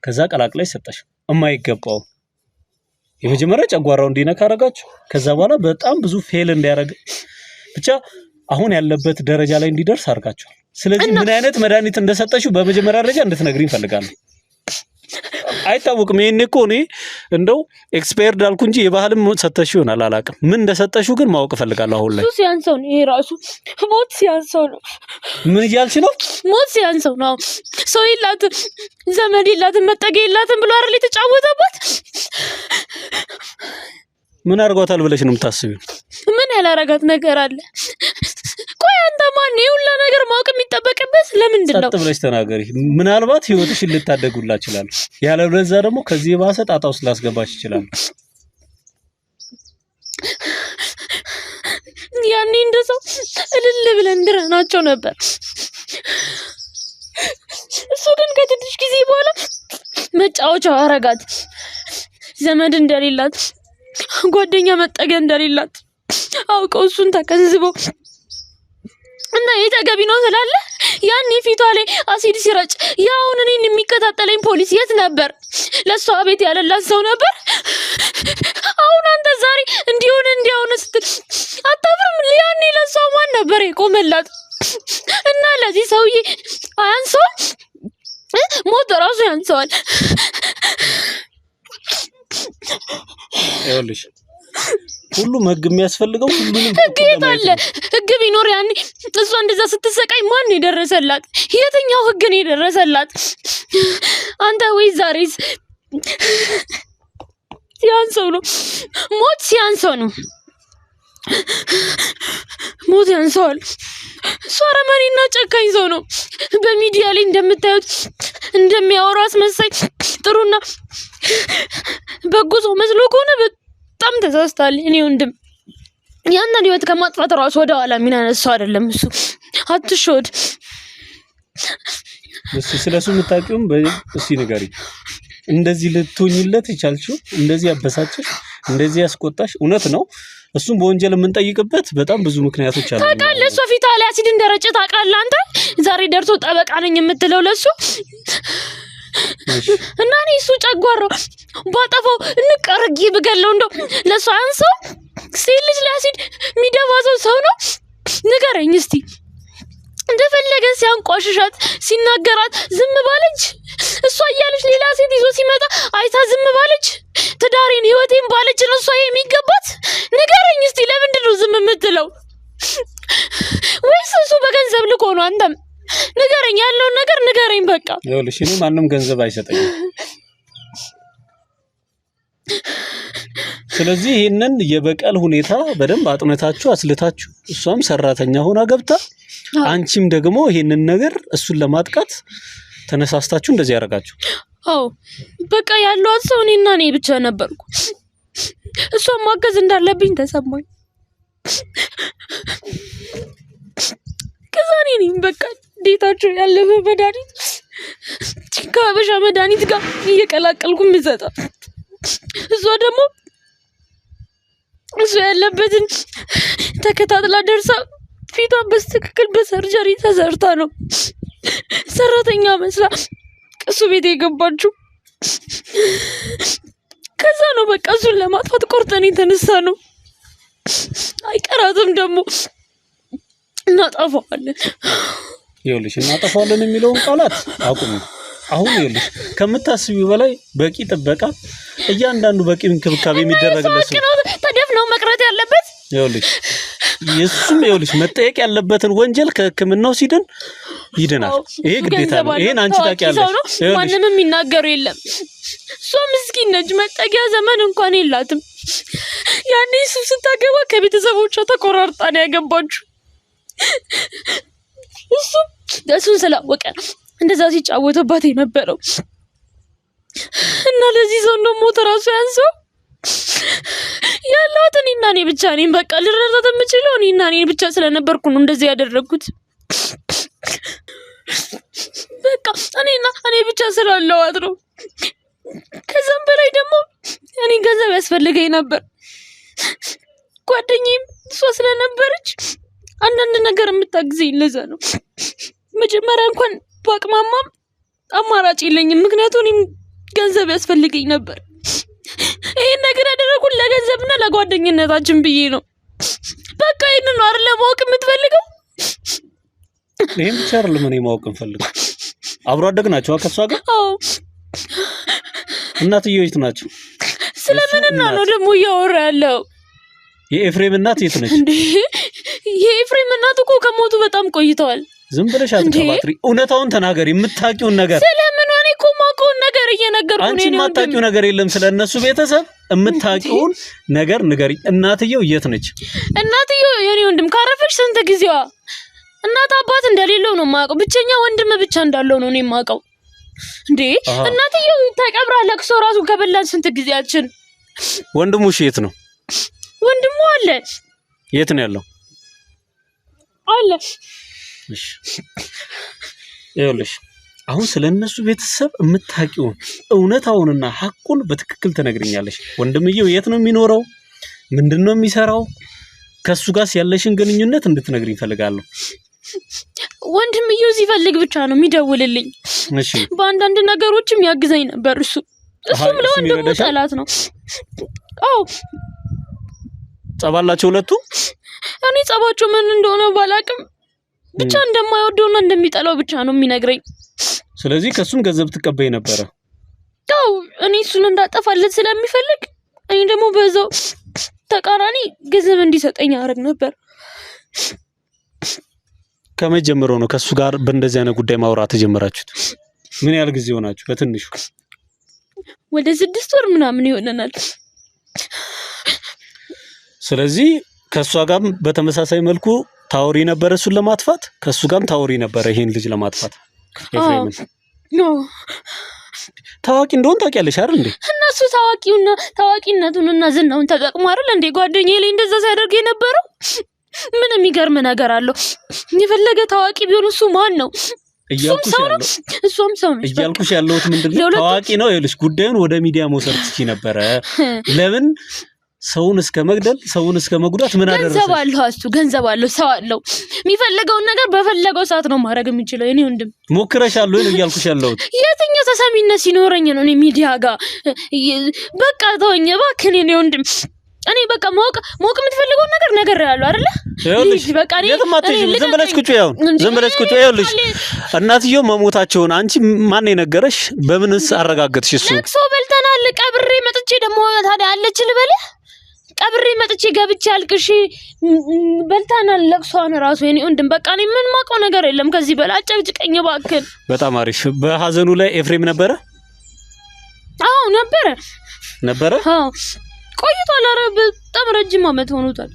ከዛ ቀላቅለሽ ሰጠሽ። የማይገባው የመጀመሪያ ጨጓራው እንዲነካ አረጋችሁ። ከዛ በኋላ በጣም ብዙ ፌል እንዲያደርግ ብቻ አሁን ያለበት ደረጃ ላይ እንዲደርስ አድርጋችኋል። ስለዚህ ምን አይነት መድኃኒት እንደሰጠሽው በመጀመሪያ ደረጃ እንድትነግሪኝ ፈልጋለሁ። አይታወቅም። ይሄኔ እኮ እኔ እንደው ኤክስፓየርድ አልኩ እንጂ የባህልም ሰጠሽው ይሆናል አላውቅም። ምን እንደሰጠሽው ግን ማወቅ ፈልጋለሁ። አሁን ላይ ሲያንሰው ነው ይሄ ራሱ ሞት ሲያንሰው ነው። ምን እያልሽ ነው? ሞት ሲያንሰው ነው። ሰው የላትም ዘመድ የላትም መጠጊያ የላትም ብሎ አይደል የተጫወተባት። ምን አድርጓታል ብለሽ ነው የምታስቢው? ምን ያላረጋት ነገር አለ? ቆይ አንተ ማን ነው ሁላ ነገር ማወቅ የሚጠበቅበት? ለምንድን ነው? ጸጥ ብለሽ ተናገሪ። ምናልባት ህይወትሽን ልታደጉላ ይችላል። ያለበለዚያ ደግሞ ከዚህ ባሰ ጣጣ ውስጥ ላስገባሽ ይችላል። ያኔ እንደሰው እልል ብለን ድረናቸው ነበር። እሱ ግን ከትንሽ ጊዜ በኋላ መጫወቻው አረጋት። ዘመድ እንደሌላት ጓደኛ መጠጊያ እንደሌላት አውቀው እሱን ተከዝበው እና የተገቢ ነው ስላለ ያኔ ፊቷ ላይ አሲድ ሲረጭ ያውን እኔን የሚከታተለኝ ፖሊስ የት ነበር? ለሷ ቤት ያለላት ሰው ነበር። አሁን አንተ ዛሬ እንዲሆነ ስትል አታፍርም? ያኔ ለሷ ማን ነበር የቆመላት? እና ለዚህ ሰውዬ አያንሰውም? ሞት ራሱ ያንሰዋል። ይኸውልሽ ሁሉም ህግ የሚያስፈልገው ሁሉንም ህግ አለ። ህግ ቢኖር ያኔ እሷ እንደዛ ስትሰቃይ ማን የደረሰላት? የትኛው ህግ ነው የደረሰላት? አንተ ወይ ዛሬስ ሲያንሰው ነው ሞት ሲያንሰው ነው ሞት ያንሰዋል። እሷ አረመኔና ጨካኝ ሰው ነው። በሚዲያ ላይ እንደምታዩት እንደሚያወራው አስመሳይ ጥሩና በጎ ሰው መስሎ ከሆነ በጣም ተሳስታል። እኔ ወንድም ያንን ህይወት ከማጥፋት ራሱ ወደ ኋላ የሚያነሳው አይደለም እሱ። አትሾድ። ስለሱ የምታውቂውም እስኪ ንገሪኝ። እንደዚህ ልትሆኝለት ይቻልሽው? እንደዚህ ያበሳጭሽ፣ እንደዚህ ያስቆጣሽ? እውነት ነው እሱም በወንጀል የምንጠይቅበት በጣም ብዙ ምክንያቶች አሉ። ታውቃለህ፣ እሷ ፊቷ ላይ አሲድ እንደረጨ ታውቃለህ አንተ። ዛሬ ደርሶ ጠበቃ ነኝ የምትለው ለሱ እና እኔ እሱ ጨጓራው ባጠፋው እንቀርጊ ብገለው እንደው ለሱ አንሰው ሴት ልጅ ላይ አሲድ የሚደፋ ሰው ነው? ንገረኝ እስቲ። እንደፈለገ ሲያንቋሽሻት ሲናገራት ዝም ባለች? እሷ እያለች ሌላ ሴት ይዞ ሲመጣ አይታ ዝም ባለች? ትዳሬን ህይወቴን ባለች ነው እሷ የሚገባት? ንገረኝ እስቲ። ለምንድን ነው ዝም የምትለው? ወይስ እሱ በገንዘብ ልኮ ነው? አንተም ንገረኝ፣ ያለውን ነገር ንገረኝ በቃ። ይኸውልሽ እኔ ማንም ገንዘብ አይሰጠኝም። ስለዚህ ይሄንን የበቀል ሁኔታ በደንብ አጥነታችሁ አስልታችሁ እሷም ሰራተኛ ሆና ገብታ አንቺም ደግሞ ይሄንን ነገር እሱን ለማጥቃት ተነሳስታችሁ እንደዚህ ያደርጋችሁ። አዎ በቃ ያለው ሰው እኔና እኔ ብቻ ነበርኩ። እሷን ማገዝ እንዳለብኝ ተሰማኝ። ከዛ እኔ በቃ ዴታቸው ያለፈ መድኃኒት ከሀበሻ መድኃኒት ጋር እየቀላቀልኩ የምሰጣት፣ እሷ ደግሞ እሱ ያለበትን ተከታትላ ደርሳ ፊቷን በትክክል በሰርጀሪ ተሰርታ ነው ሰራተኛ መስላ እሱ ቤት የገባችው። ከዛ ነው በቃ እሱን ለማጥፋት ቆርጠን የተነሳ ነው። አይቀራትም ደግሞ እናጠፋዋለን። ይኸውልሽ እናጠፋዋለን የሚለውን ቃላት አቁም። አሁን ይኸውልሽ ከምታስቢው በላይ በቂ ጥበቃ፣ እያንዳንዱ በቂ እንክብካቤ የሚደረግለት ሰው ተደፍነው መቅረት ያለበት ይኸውልሽ የሱም ይኸውልሽ መጠየቅ ያለበትን ወንጀል ከሕክምናው ሲድን ይድናል። ይሄ ግዴታ ነው። ይሄን አንቺ ታውቂያለሽ። ማንንም የሚናገሩ የለም። እሷ ምስኪን ነች። መጠጊያ ዘመን እንኳን የላትም። ያኔ እሱ ስታገባ ከቤተሰቦቿ ተቆራርጣ ነው ያገባችው። እሱን ስላወቀ እንደዛ ሲጫወተባት የነበረው እና ለዚህ ሰው ደግሞ ተራሱ ያንሰው ያለሁት እኔና እኔ ብቻ ነኝ። በቃ ልረዳት የምችለው እኔና እኔ ብቻ ስለነበርኩ ነው እንደዚህ ያደረኩት። በቃ እኔ ብቻ ስላለዋት ነው። ከዛም በላይ ደግሞ እኔ ገንዘብ ያስፈልገኝ ነበር። ጓደኛዬም እሷ ስለነበረች አንዳንድ ነገር የምታግዘኝ ለዛ ነው። መጀመሪያ እንኳን ባቅማማም አማራጭ የለኝም፣ ምክንያቱም እኔም ገንዘብ ያስፈልገኝ ነበር። ይሄን ነገር ያደረኩት ለገንዘብና ለጓደኝነታችን ብዬ ነው። በቃ ይሄንን ነው አይደል ማወቅ የምትፈልገው? ይሄን ብቻ አይደለም እኔ ማወቅ እንፈልግ። አብሮ አደግ ናቸው ከሷ ጋር? አዎ። እናትየው የት ናቸው? ስለምንና ነው ደግሞ እያወራ ያለው? የኤፍሬም እናት የት ነች እንዴ? የኤፍሬም እናት እኮ ከሞቱ በጣም ቆይተዋል። ዝም ብለሽ አትቀባጥሪ። እውነታውን ተናገሪ፣ የምታውቂውን ነገር። ስለምን እኔ እኮ የማውቀውን ነገር እየነገርኩ ነው። አንቺ የማታውቂው ነገር የለም ስለነሱ ቤተሰብ። የምታውቂውን ነገር ንገሪ። እናትየው የት ነች? እናትየው የኔ ወንድም ካረፈች ስንት ጊዜዋ። እናት አባት እንደሌለው ነው የማውቀው። ብቸኛ ወንድም ብቻ እንዳለው ነው እኔ የማውቀው። እንዴ እናትየው ተቀብራ ለቅሶ ራሱ ከበላን ስንት ጊዜያችን። ወንድሙሽ የት ነው? ወንድሙ አለ። የት ነው ያለው? አለ። እሺ ይኸውልሽ አሁን ስለነሱ ቤተሰብ የምታውቂውን እውነታውንና ሐቁን በትክክል ትነግሪኛለሽ። ወንድምየው የት ነው የሚኖረው? ምንድነው የሚሰራው? ከሱ ጋርስ ያለሽን ግንኙነት እንድትነግሪኝ ፈልጋለሁ። ወንድምየው ሲፈልግ ብቻ ነው የሚደውልልኝ። እሺ በአንዳንድ ነገሮችም ያግዘኝ ነበር እሱም ለወንድሙ ጠላት ነው። አዎ ጸባላቸው ሁለቱ። እኔ ጸባቸው ምን እንደሆነ ባላቅም ብቻ እንደማይወደውና እንደሚጠላው ብቻ ነው የሚነግረኝ። ስለዚህ ከሱም ገንዘብ ትቀበይ ነበር? አዎ እኔ እሱን እንዳጠፋለት ስለሚፈልግ እኔ ደግሞ በዛው ተቃራኒ ገንዘብ እንዲሰጠኝ አደረግ ነበር። ከመጀመሩ ነው ከሱ ጋር በእንደዚህ አይነት ጉዳይ ማውራት ጀመራችሁት? ምን ያህል ጊዜ ሆናችሁ? በትንሹ ወደ 6 ወር ምናምን ይሆነናል። ስለዚህ ከሷ ጋርም በተመሳሳይ መልኩ ታውሪ ነበር እሱን ለማጥፋት? ከሱ ጋርም ታውሪ ነበር ይሄን ልጅ ለማጥፋት? ኤፍሬምን ታዋቂ እንደሆነ ታውቂያለሽ አይደል እንዴ? እነሱ ታዋቂነቱንና ዝናውን ተጠቅሞ አይደል እንዴ ጓደኛዬ ላይ እንደዛ ሲያደርግ የነበረው? ምን የሚገርም ነገር አለው? የፈለገ ታዋቂ ቢሆን እሱ ማን ነው? እሱም ሰው ነው። እያልኩሽ ያለሁት ምንድነው ታዋቂ ነው ይልሽ ጉዳዩን ወደ ሚዲያ መውሰድ ትችይ ነበር። ለምን ሰውን እስከ መግደል ሰውን እስከ መጉዳት ምን አደረሰ? ገንዘብ አለው ሰው አለው። የሚፈልገውን ነገር በፈለገው ሰዓት ነው ማድረግ የሚችለው። እኔ ወንድም ሞክረሻል ወይ ነው እያልኩሽ ያለሁት? የትኛው ተሰሚነት ሲኖረኝ ነው እኔ ሚዲያ ጋር? በቃ ተወኝ እባክህ እኔ ወንድም። እኔ በቃ ማወቅ የምትፈልገው ነገር ያለው አይደለ? ይኸውልሽ በቃ እኔ ዝም ብለሽ ቁጭ ይኸውልሽ እናትየው መሞታቸውን አንቺ ማን የነገረሽ? በምንስ አረጋገጥሽ? እሱ ለቅሶ በልተናል። ቀብሬ መጥቼ ደግሞ ታዲያ አለች ልበልህ? ቀብሬ መጥቼ ገብቼ አልቅሼ በልተናል ለቅሶን ራሱ የኔ ወንድም። በቃ እኔ ምን ማውቀው ነገር የለም ከዚህ በላይ አጨቅጭቀኝ እባክህ። በጣም አሪፍ። በሐዘኑ ላይ ኤፍሬም ነበረ? አዎ ነበረ። አዎ ቆይቷል። ኧረ በጣም ረጅም ዓመት ሆኖታል።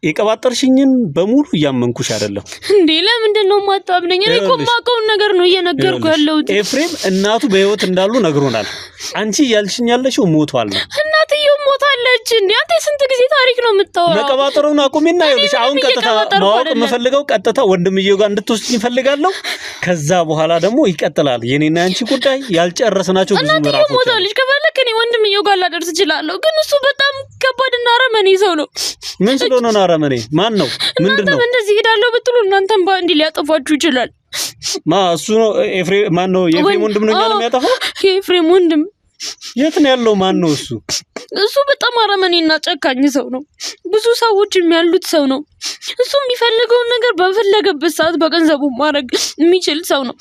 የቀባጠርሽኝን በሙሉ እያመንኩሽ አይደለም እንዴ? ለምንድን ነው የማታምነኝ? እኔ እኮ የማውቀውን ነገር ነው እየነገርኩ ያለሁት። ኤፍሬም እናቱ በህይወት እንዳሉ ነግሮናል። አንቺ ያልሽኝ ያለሽው ሞቷል። እናትየው ሞታለች እንዴ? አንተ ስንት ጊዜ ታሪክ ነው የምታወራው? መቀባጠሩን አቁሚና ይኸውልሽ አሁን ቀጥታ ማወቅ የምፈልገው ቀጥታ ወንድምዬው ጋር እንድትወስጂኝ እፈልጋለሁ። ከዛ በኋላ ደግሞ ይቀጥላል የኔና አንቺ ጉዳይ። ያልጨረስናቸው ብዙ ምዕራፎች ሞታለች። ከፈለክ እኔ ወንድምዬው ጋር ላደርስ እችላለሁ፣ ግን እሱ በጣም ከባድና አረመኔ ሰው ነው። ምን ስለሆነ ነው አረመኔ? ማን ነው? ምንድነው? እንደዚህ ሄዳለሁ ብትሉ እናንተም ባንዲ ሊያጠፋችሁ ይችላል። እሱ ነው ኤፍሬም? ማን ነው? የኤፍሬም ወንድም ነው እኛን የሚያጠፋው? የኤፍሬም ወንድም የት ነው ያለው? ማን ነው እሱ? እሱ በጣም አረመኔና ጨካኝ ሰው ነው። ብዙ ሰዎች የሚያሉት ሰው ነው። እሱ የሚፈልገውን ነገር በፈለገበት ሰዓት በገንዘቡ ማድረግ የሚችል ሰው ነው።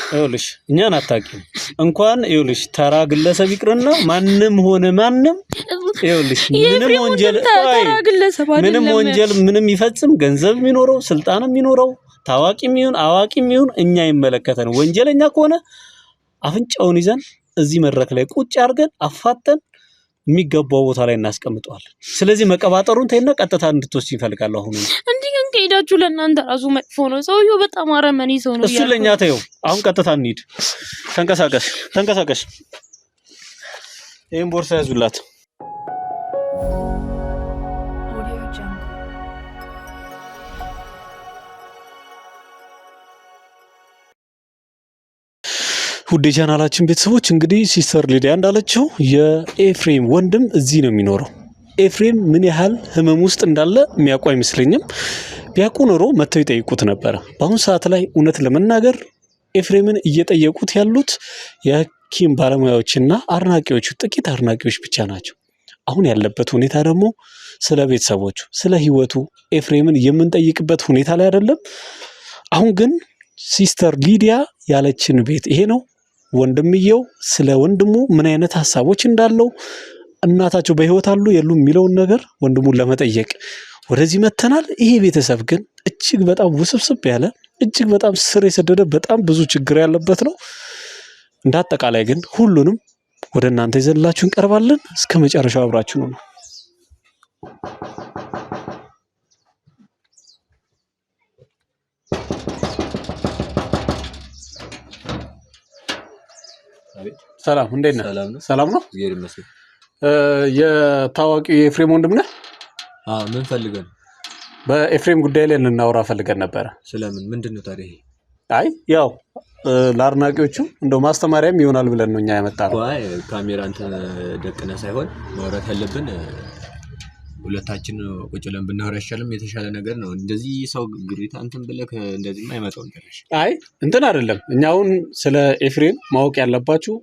ይኸውልሽ እኛን አታውቂም እንኳን ይኸውልሽ ተራ ግለሰብ ይቅርና ማንም ሆነ ማንም ይኸውልሽ ምንም ወንጀል ምንም ይፈጽም ገንዘብ የሚኖረው ስልጣን የሚኖረው ታዋቂም ይሁን አዋቂም ይሁን እኛ ይመለከተን ወንጀለኛ ከሆነ አፍንጫውን ይዘን እዚህ መድረክ ላይ ቁጭ አድርገን አፋጠን የሚገባው ቦታ ላይ እናስቀምጠዋለን። ስለዚህ መቀባጠሩን ተይና ቀጥታ እንድትወስጂ ይፈልጋል። አሁን እንዴ ከሄዳችሁ ለእናንተ ራሱ መጥፎ ነው። ሰውዬው በጣም አረመኔ ሰው ነው። እሱ ለኛ ተይው። አሁን ቀጥታ እንሂድ። ተንቀሳቀሽ። ይሄን ቦርሳ ያዙላት። ውድ ቻናላችን ቤተሰቦች እንግዲህ ሲስተር ሊዲያ እንዳለችው የኤፍሬም ወንድም እዚህ ነው የሚኖረው። ኤፍሬም ምን ያህል ህመም ውስጥ እንዳለ የሚያውቁ አይመስለኝም። ቢያውቁ ኖሮ መተው ይጠይቁት ነበረ። በአሁን ሰዓት ላይ እውነት ለመናገር ኤፍሬምን እየጠየቁት ያሉት የሐኪም ባለሙያዎችና አድናቂዎቹ ጥቂት አድናቂዎች ብቻ ናቸው። አሁን ያለበት ሁኔታ ደግሞ ስለ ቤተሰቦቹ ስለ ህይወቱ ኤፍሬምን የምንጠይቅበት ሁኔታ ላይ አይደለም። አሁን ግን ሲስተር ሊዲያ ያለችን ቤት ይሄ ነው። ወንድምየው ስለ ወንድሙ ምን አይነት ሐሳቦች እንዳለው እናታቸው በህይወት አሉ የሉም የሚለውን ነገር ወንድሙን ለመጠየቅ ወደዚህ መተናል። ይሄ ቤተሰብ ግን እጅግ በጣም ውስብስብ ያለ እጅግ በጣም ስር የሰደደ በጣም ብዙ ችግር ያለበት ነው። እንዳጠቃላይ ግን ሁሉንም ወደ እናንተ ይዘላችሁ እንቀርባለን። እስከ መጨረሻው አብራችሁ ነው። ሰላም እንዴት ነህ? ሰላም ነው። እግዚአብሔር ይመስገን። የታዋቂው የኤፍሬም ወንድም ነህ? ምን ፈልገን? በኤፍሬም ጉዳይ ላይ ልናወራ ፈልገን ነበረ። ስለምን? ምንድነው ታዲያ ይሄ? አይ ያው ለአድናቂዎቹ እንደው ማስተማሪያም ይሆናል ብለን ነው እኛ ያመጣነው። አይ ካሜራ እንትን ደቅነ ሳይሆን ማውራት ያለብን ሁለታችን ቁጭ ብለን ብናወራ ይሻላል። የተሻለ ነገር ነው። እንደዚህ ሰው ግሪታ እንትን ብለህ እንደዚህ አይመጣው ነገር። አይ እንትን አይደለም። እኛ አሁን ስለ ኤፍሬም ማወቅ ያለባችሁ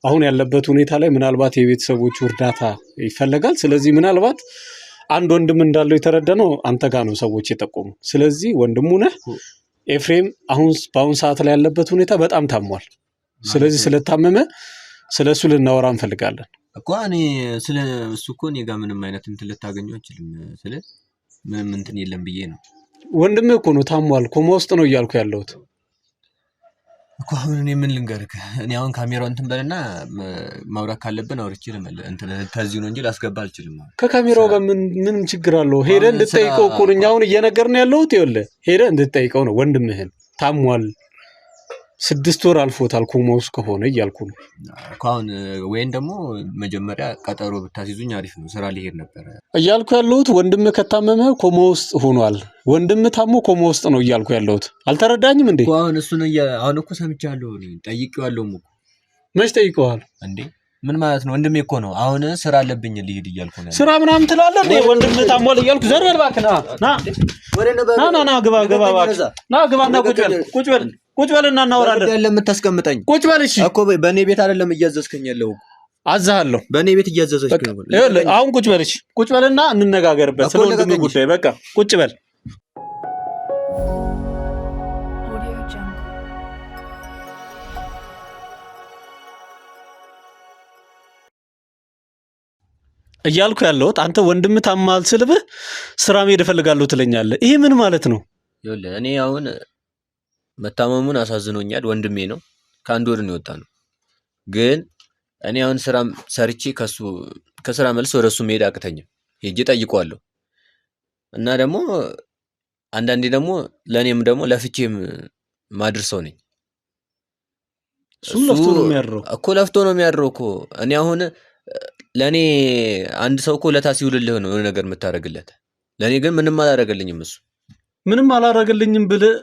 አሁን ያለበት ሁኔታ ላይ ምናልባት የቤተሰቦቹ እርዳታ ይፈልጋል። ስለዚህ ምናልባት አንድ ወንድም እንዳለው የተረዳነው አንተ ጋር ነው ሰዎች የጠቆሙ። ስለዚህ ወንድሙ ነህ ኤፍሬም። በአሁን ሰዓት ላይ ያለበት ሁኔታ በጣም ታሟል። ስለዚህ ስለታመመ ስለሱ ልናወራ እንፈልጋለን እኮ። እኔ ስለ እሱ እኮ እኔ ጋር ምንም አይነት እንትን ልታገኘው አልችልም። ስለ ምንም እንትን የለም ብዬ ነው። ወንድምህ እኮ ነው ታሟል፣ ኮማ ውስጥ ነው እያልኩ ያለሁት እኮ። አሁን እኔ ምን ልንገርህ? እኔ አሁን ካሜራውን እንትን በልና ማውራት ካለብን አውርቼ እንትን ተዚሁ ነው እንጂ ላስገባ አልችልም። ከካሜራው ጋር ምንም ችግር አለው? ሄደህ እንድትጠይቀው እኮ ነው። እኛ አሁን እየነገርን ያለሁት ይኸውልህ፣ ሄደህ እንድትጠይቀው ነው። ወንድምህን ታሟል፣ 6 ወር አልፎታል ኮማ ውስጥ ከሆነ እያልኩ ነው እኮ። አሁን ወይን ደግሞ መጀመሪያ ቀጠሮ ብታስይዙኝ አሪፍ ነው። ስራ ሊሄድ ነበር እያልኩ ያለሁት። ወንድምህ ከታመመ ኮማ ውስጥ ሆኗል። ወንድምህ ታሞ ኮማ ውስጥ ነው እያልኩ ያለሁት። አልተረዳኝም እንዴ? አሁን እሱን አሁን እኮ ሰምቻለሁ። ጠይቄዋለሁ እኮ። መች ጠይቀዋል እንዴ? ምን ማለት ነው? ወንድሜ እኮ ነው። አሁን ስራ አለብኝ ልሂድ እያልኩ ነው። ስራ ምናምን ትላለህ እንዴ? ወንድምህ ታሟል እያልኩ ዘርበል እባክህ። ና ግባ እባክህ። ና ግባና ቁጭ በልና እናወራለን። ያለ የምታስቀምጠኝ ቁጭ በል። እሺ እኮ በእኔ ቤት አይደለም እያዘዝከኝ ያለው። አዛሃለሁ። በእኔ ቤት እያዘዘችኝ ነው። አሁን ቁጭ በል። እሺ ቁጭ በልና እንነጋገርበት ስለ ወንድምህ ጉዳይ። በቃ ቁጭ በል። እያልኩ ያለሁት አንተ ወንድምህ ታሟል ስልብህ ስራ መሄድ እፈልጋለሁ ትለኛለህ። ይሄ ምን ማለት ነው? ይኸውልህ እኔ አሁን መታመሙን አሳዝኖኛል። ወንድሜ ነው። ከአንድ ወር ነው የወጣ ነው። ግን እኔ አሁን ስራ ሰርቼ ከስራ መልስ ወደሱ መሄድ አቅተኝም። ሄጄ ጠይቀዋለሁ። እና ደግሞ አንዳንዴ ደግሞ ለኔም ደግሞ ለፍቼም ማድርሰው ነኝ። እሱ ለፍቶ ነው የሚያድረው እኮ። ለፍቶ ነው የሚያድረው እኮ። እኔ አሁን ለኔ አንድ ሰው እኮ ለታ ሲውልልህ ነው ነገር የምታደርግለት። ለኔ ግን ምንም አላደረገልኝም። እሱ ምንም አላደረገልኝም ብለህ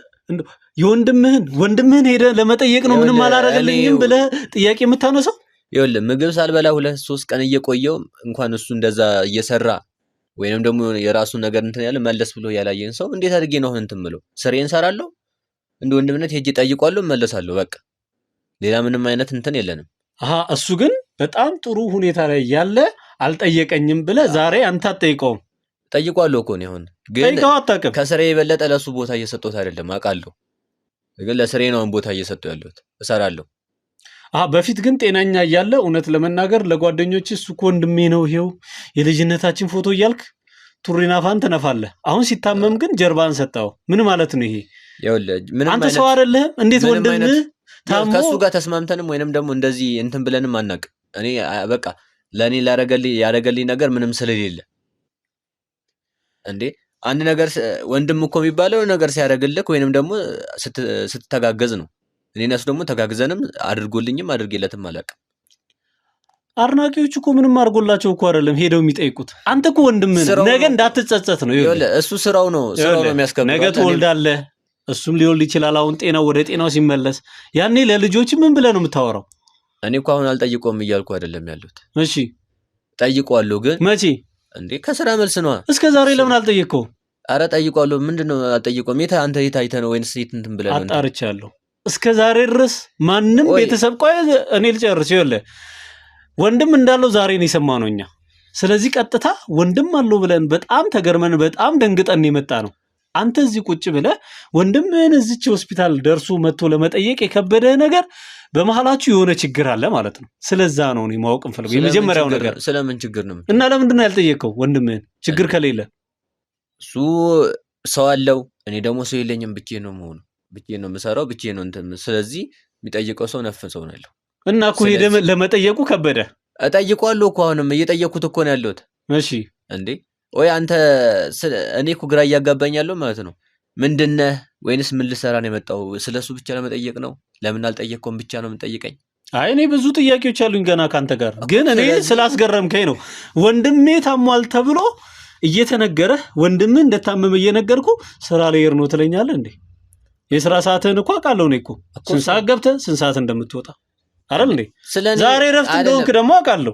ወንድምህን ሄደህ ለመጠየቅ ነው ምንም አላደረገልኝም ብለህ ጥያቄ የምታነሳው? ይኸውልህ ምግብ ሳልበላ 2-3 ቀን እየቆየው እንኳን እሱ እንደዛ እየሰራ ወይንም ደግሞ የራሱን ነገር እንትን ያለ መለስ ብሎ ያላየን ሰው እንዴት አድርጌ ነው እንትን ምለው? ስሬን ሰራለሁ፣ እንደ ወንድምነት ሄጄ ጠይቋለሁ፣ መለሳለሁ። በቃ ሌላ ምንም አይነት እንትን የለንም። እሱ ግን በጣም ጥሩ ሁኔታ ላይ ያለ አልጠየቀኝም ብለህ ዛሬ አንተ አትጠይቀውም? ጠይቋለሁ እኮ ነው። አሁን ግን ከስሬ የበለጠ ለሱ ቦታ እየሰጠሁት አይደለም፣ አውቃለሁ። ግን ለስሬ ነው ቦታ እየሰጠው ያለሁት እሰራለሁ። በፊት ግን ጤናኛ እያለ እውነት ለመናገር ለጓደኞች እሱ እኮ ወንድሜ ነው ይሄው የልጅነታችን ፎቶ እያልክ ቱሪናፋን ትነፋለህ። አሁን ሲታመም ግን ጀርባን ሰጠው። ምን ማለት ነው ይሄ? አንተ ሰው አይደለህም? እንዴት ወንድምህ ታሞ ከሱ ጋር ተስማምተንም ወይንም ደግሞ እንደዚህ እንትን ብለንም አናውቅ። እኔ በቃ ለኔ ያደረገልኝ ነገር ምንም ስለሌለ እንዴ አንድ ነገር ወንድም እኮ የሚባለው ነገር ሲያደርግልህ ወይንም ደግሞ ስትተጋገዝ ነው። እኔ እነሱ ደግሞ ተጋግዘንም አድርጎልኝም አድርጌለትም አላውቅም። አድናቂዎች እኮ ምንም አድርጎላቸው እኮ አይደለም ሄደው የሚጠይቁት። አንተ እኮ ወንድምህ ነገ እንዳትጸጸት ነው። እሱ ስራው ነው የሚያስከብረው። ነገ ትወልዳለህ፣ እሱም ሊወልድ ይችላል። አሁን ጤናው ወደ ጤናው ሲመለስ ያኔ ለልጆች ምን ብለህ ነው የምታወራው? እኔ እኮ አሁን አልጠይቀውም እያልኩ አይደለም ያሉት። እሺ ጠይቀዋለሁ። ግን መቼ? እንዴ ከስራ መልስ ነው። እስከ ዛሬ ለምን አልጠየቀው? አረ ጠይቀዋለሁ። ምንድነው አልጠይቀውም? አንተ የት አይተህ ነው ወይንስ የት እንትን ብለህ ነው? አጣርቻለሁ። እስከ ዛሬ ድረስ ማንም ቤተሰብ ቆይ እኔ ልጨርስ። ይኸውልህ ወንድም እንዳለው ዛሬ ነው የሰማነው እኛ። ስለዚህ ቀጥታ ወንድም አለው ብለን በጣም ተገርመን በጣም ደንግጠን የመጣ ነው። አንተ እዚህ ቁጭ ብለህ ወንድምህን እዚች ሆስፒታል ደርሶ መጥቶ ለመጠየቅ የከበደህ ነገር በመሀላችሁ የሆነ ችግር አለ ማለት ነው። ስለዛ ነው እኔ ማወቅ እንፈልገው የመጀመሪያው ነገር። ስለምን ችግር ነው? እና ለምንድን ነው ያልጠየቀው ወንድምህን? ችግር ከሌለ እሱ ሰው አለው፣ እኔ ደግሞ ሰው የለኝም። ብቻዬን ነው የምሆነው፣ ብቻዬን ነው የምሰራው፣ ብቻዬን ነው እንትን። ስለዚህ የሚጠይቀው ሰው ነፍ ሰው ነው ያለው። እና እኮ ሄደ ለመጠየቁ ከበደ። እጠይቀዋለሁ እኮ አሁንም እየጠየኩት እኮ ነው ያለሁት። እሺ እንዴ ወይ አንተ እኔ እኮ ግራ እያጋባኝ ያለው ማለት ነው። ምንድነህ ወይንስ ምን ልሰራ ነው የመጣው? ስለሱ ብቻ ለመጠየቅ ነው? ለምን አልጠየቅከውም ብቻ ነው የምጠይቀኝ? አይ እኔ ብዙ ጥያቄዎች አሉኝ ገና ካንተ ጋር። ግን እኔ ስላስገረምከኝ ነው። ወንድሜ ታሟል ተብሎ እየተነገረህ ወንድምህ እንደታመመ እየነገርኩ ስራ ላይ ነው ትለኛለህ እንዴ? የስራ ሰዓትህን እኮ አውቃለሁ እኔ እኮ ስንት ሰዓት ገብተህ ስንት ሰዓት እንደምትወጣ አይደል እንዴ? ዛሬ ረፍት እንደሆንክ ደግሞ አውቃለሁ።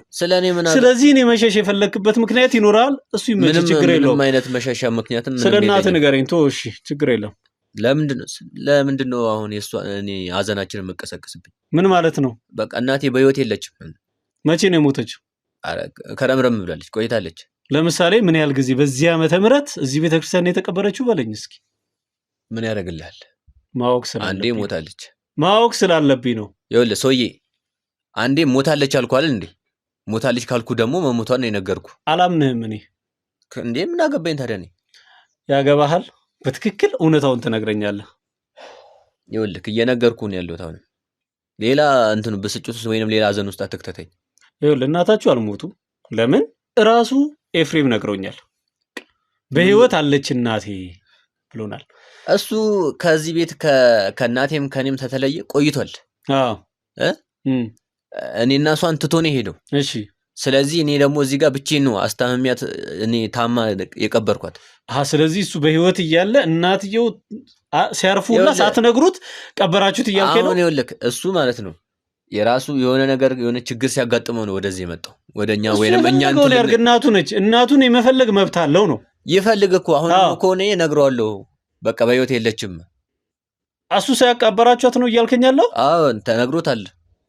ስለዚህ እኔ መሸሽ የፈለክበት ምክንያት ይኖራል። እሱ ይመች ችግር የለውም። ምንም አይነት መሸሻ ምክንያትም ስለ እናትህ ንገረኝ። እሺ ችግር የለም። ለምንድን ነው አሁን እኔ ሀዘናችንን የምቀሰቅስብኝ? ምን ማለት ነው? በቃ እናቴ በህይወት የለችም። መቼ ነው የሞተችው? ከረምረም ብላለች፣ ቆይታለች። ለምሳሌ ምን ያህል ጊዜ? በዚህ ዓመተ ምህረት እዚህ ቤተክርስቲያን ነው የተቀበረችው በለኝ እስኪ። ምን ያደርግልሃል? ማወቅ ስላለብኝ አንዴ ሞታለች። ማወቅ ስላለብኝ ነው። ይኸውልህ ሰውዬ አንዴ ሞታለች አልኩ አይደል እንዴ? ሞታለች ካልኩ ደግሞ መሞቷን ነው የነገርኩ። አላምንህም። እኔ እንዴ ምን አገባኝ ታዲያ? እኔ ያገባሃል። በትክክል እውነታውን ትነግረኛለህ። ይኸውልህ እየነገርኩ ነው ያለሁት። አሁን ሌላ እንትኑ ብስጭት ውስጥ ወይንም ሌላ ሀዘን ውስጥ አትክተተኝ። ይኸውልህ እናታችሁ አልሞቱም። ለምን እራሱ ኤፍሬም ነግሮኛል። በህይወት አለች እናቴ ብሎናል። እሱ ከዚህ ቤት ከእናቴም ከኔም ተተለየ ቆይቷል። አዎ እኔና እሷን ትቶ ነው ሄደው። እሺ ስለዚህ እኔ ደግሞ እዚህ ጋር ብቻዬን ነው አስታመሚያት እኔ ታማ የቀበርኳት። ስለዚህ እሱ በህይወት እያለ እናትየው ሲያርፉላ ሳትነግሩት ቀበራችሁት እያልከኝ ነው? አሁን ይኸውልህ እሱ ማለት ነው የራሱ የሆነ ነገር የሆነ ችግር ሲያጋጥመው ነው ወደዚህ የመጣው ወደኛ። ወይንም እኛ እንትን ያርግ። እናቱ ነች። እናቱን የመፈለግ መብት አለው ነው። ይፈልግ እኮ አሁን እኮ እኔ እነግረዋለሁ። በቃ በህይወት የለችም። እሱ ሳያቀበራችኋት ነው እያልከኝ ያለው? አዎ ተነግሮታል።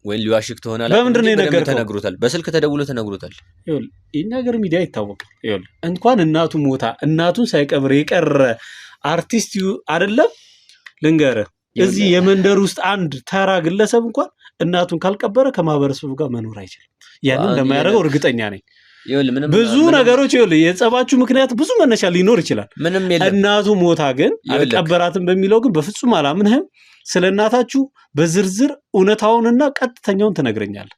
ወይም ሊዋሽክ ትሆናለህ። በምንድን ነው የነገርከው? ተነግሮታል። በስልክ ተደውሎ ተነግሮታል። ይኸውልህ የእኛ ሀገር ሚዲያ ይታወቃል። ይኸውልህ እንኳን እናቱ ሞታ እናቱን ሳይቀብር የቀረ አርቲስት አይደለም ልንገርህ፣ እዚህ የመንደር ውስጥ አንድ ተራ ግለሰብ እንኳን እናቱን ካልቀበረ ከማህበረሰቡ ጋር መኖር አይችልም። ያንን እንደማያደርገው እርግጠኛ ነኝ። ብዙ ነገሮች ይኸውልህ የጸባችሁ ምክንያት ብዙ መነሻ ሊኖር ይችላል። ምንም የለም። እናቱ ሞታ ግን አልቀበራትም በሚለው ግን በፍጹም አላምንህም። ስለ እናታችሁ በዝርዝር እውነታውንና ቀጥተኛውን ትነግረኛለህ።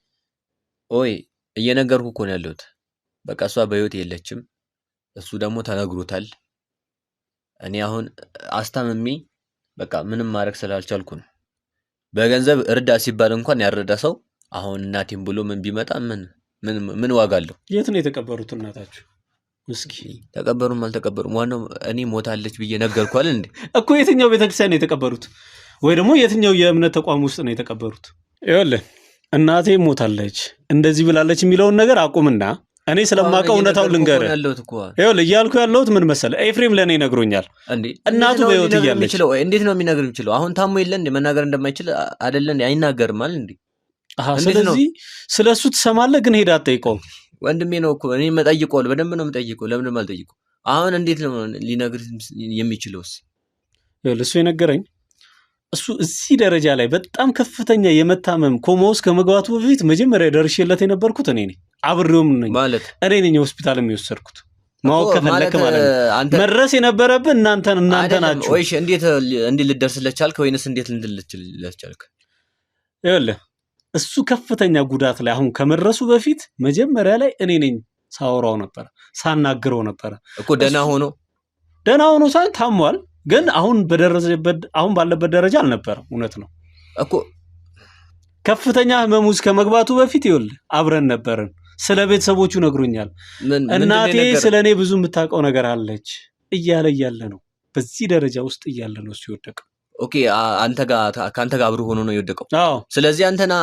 ኦይ እየነገርኩ እኮ ነው ያለሁት። በቃ እሷ በህይወት የለችም። እሱ ደግሞ ተነግሮታል። እኔ አሁን አስታምሜ በቃ ምንም ማድረግ ስላልቻልኩ ነው። በገንዘብ እርዳ ሲባል እንኳን ያረዳ ሰው አሁን እናቴም ብሎ ምን ቢመጣ ምን ዋጋ አለው? የት ነው የተቀበሩት እናታችሁ? እስኪ ተቀበሩም አልተቀበሩም ዋናው እኔ ሞታለች ብዬ ነገርኳል እንዴ እኮ። የትኛው ቤተክርስቲያን ነው የተቀበሩት? ወይ ደግሞ የትኛው የእምነት ተቋም ውስጥ ነው የተቀበሩት? ይኸውልህ እናቴ ሞታለች እንደዚህ ብላለች የሚለውን ነገር አቁምና እኔ ስለማውቀው እውነታው ልንገርህ። ይኸውልህ እያልኩ ያለሁት ምን መሰለህ፣ ኤፍሬም ለእኔ ነግሮኛል። እናቱ በህይወት እያለች እንዴት ነው የሚነግር የሚችለው? አሁን ታሞ የለ እንዴ መናገር እንደማይችል አይደለ እንዴ? አይናገርም ማለት እንዴ? ስለዚህ ስለሱ ትሰማለህ፣ ግን ሄደህ አትጠይቀውም። ወንድሜ ነው እኮ እኔ መጠይቀዋለሁ፣ በደንብ ነው የምጠይቀው። ለምንም አልጠይቀው። አሁን እንዴት ነው ሊነግር የሚችለውስ? ይኸውልህ እሱ የነገረኝ እሱ እዚህ ደረጃ ላይ በጣም ከፍተኛ የመታመም ኮማ ውስጥ ከመግባቱ በፊት መጀመሪያ ደርሼለት የነበርኩት እኔ ነኝ። አብሬውም ነኝ ማለት እኔ ነኝ ሆስፒታል የሚወሰድኩት። ማወቅ ከፈለክ ማለት ነው መድረስ የነበረብን እናንተ ናችሁ። ወይስ እንዴት ልደርስለት ቻልክ? ወይንስ እንዴት ልደርስለት ቻልክ? ይኸውልህ እሱ ከፍተኛ ጉዳት ላይ አሁን ከመድረሱ በፊት መጀመሪያ ላይ እኔ ነኝ ሳወራው ነበር፣ ሳናግረው ነበር እኮ ደህና ሆኖ ሳይሆን ታሟል፣ ግን አሁን ባለበት ደረጃ አልነበረም። እውነት ነው እኮ ከፍተኛ ህመም ውስጥ ከመግባቱ በፊት ይኸውልህ አብረን ነበርን። ስለ ቤተሰቦቹ ነግሮኛል። እናቴ ስለኔ ብዙ የምታውቀው ነገር አለች እያለ ነው። በዚህ ደረጃ ውስጥ እያለ ነው እሱ የወደቀው። ኦኬ ከአንተ ጋር አብሮ ሆኖ ነው የወደቀው። አዎ። ስለዚህ አንተና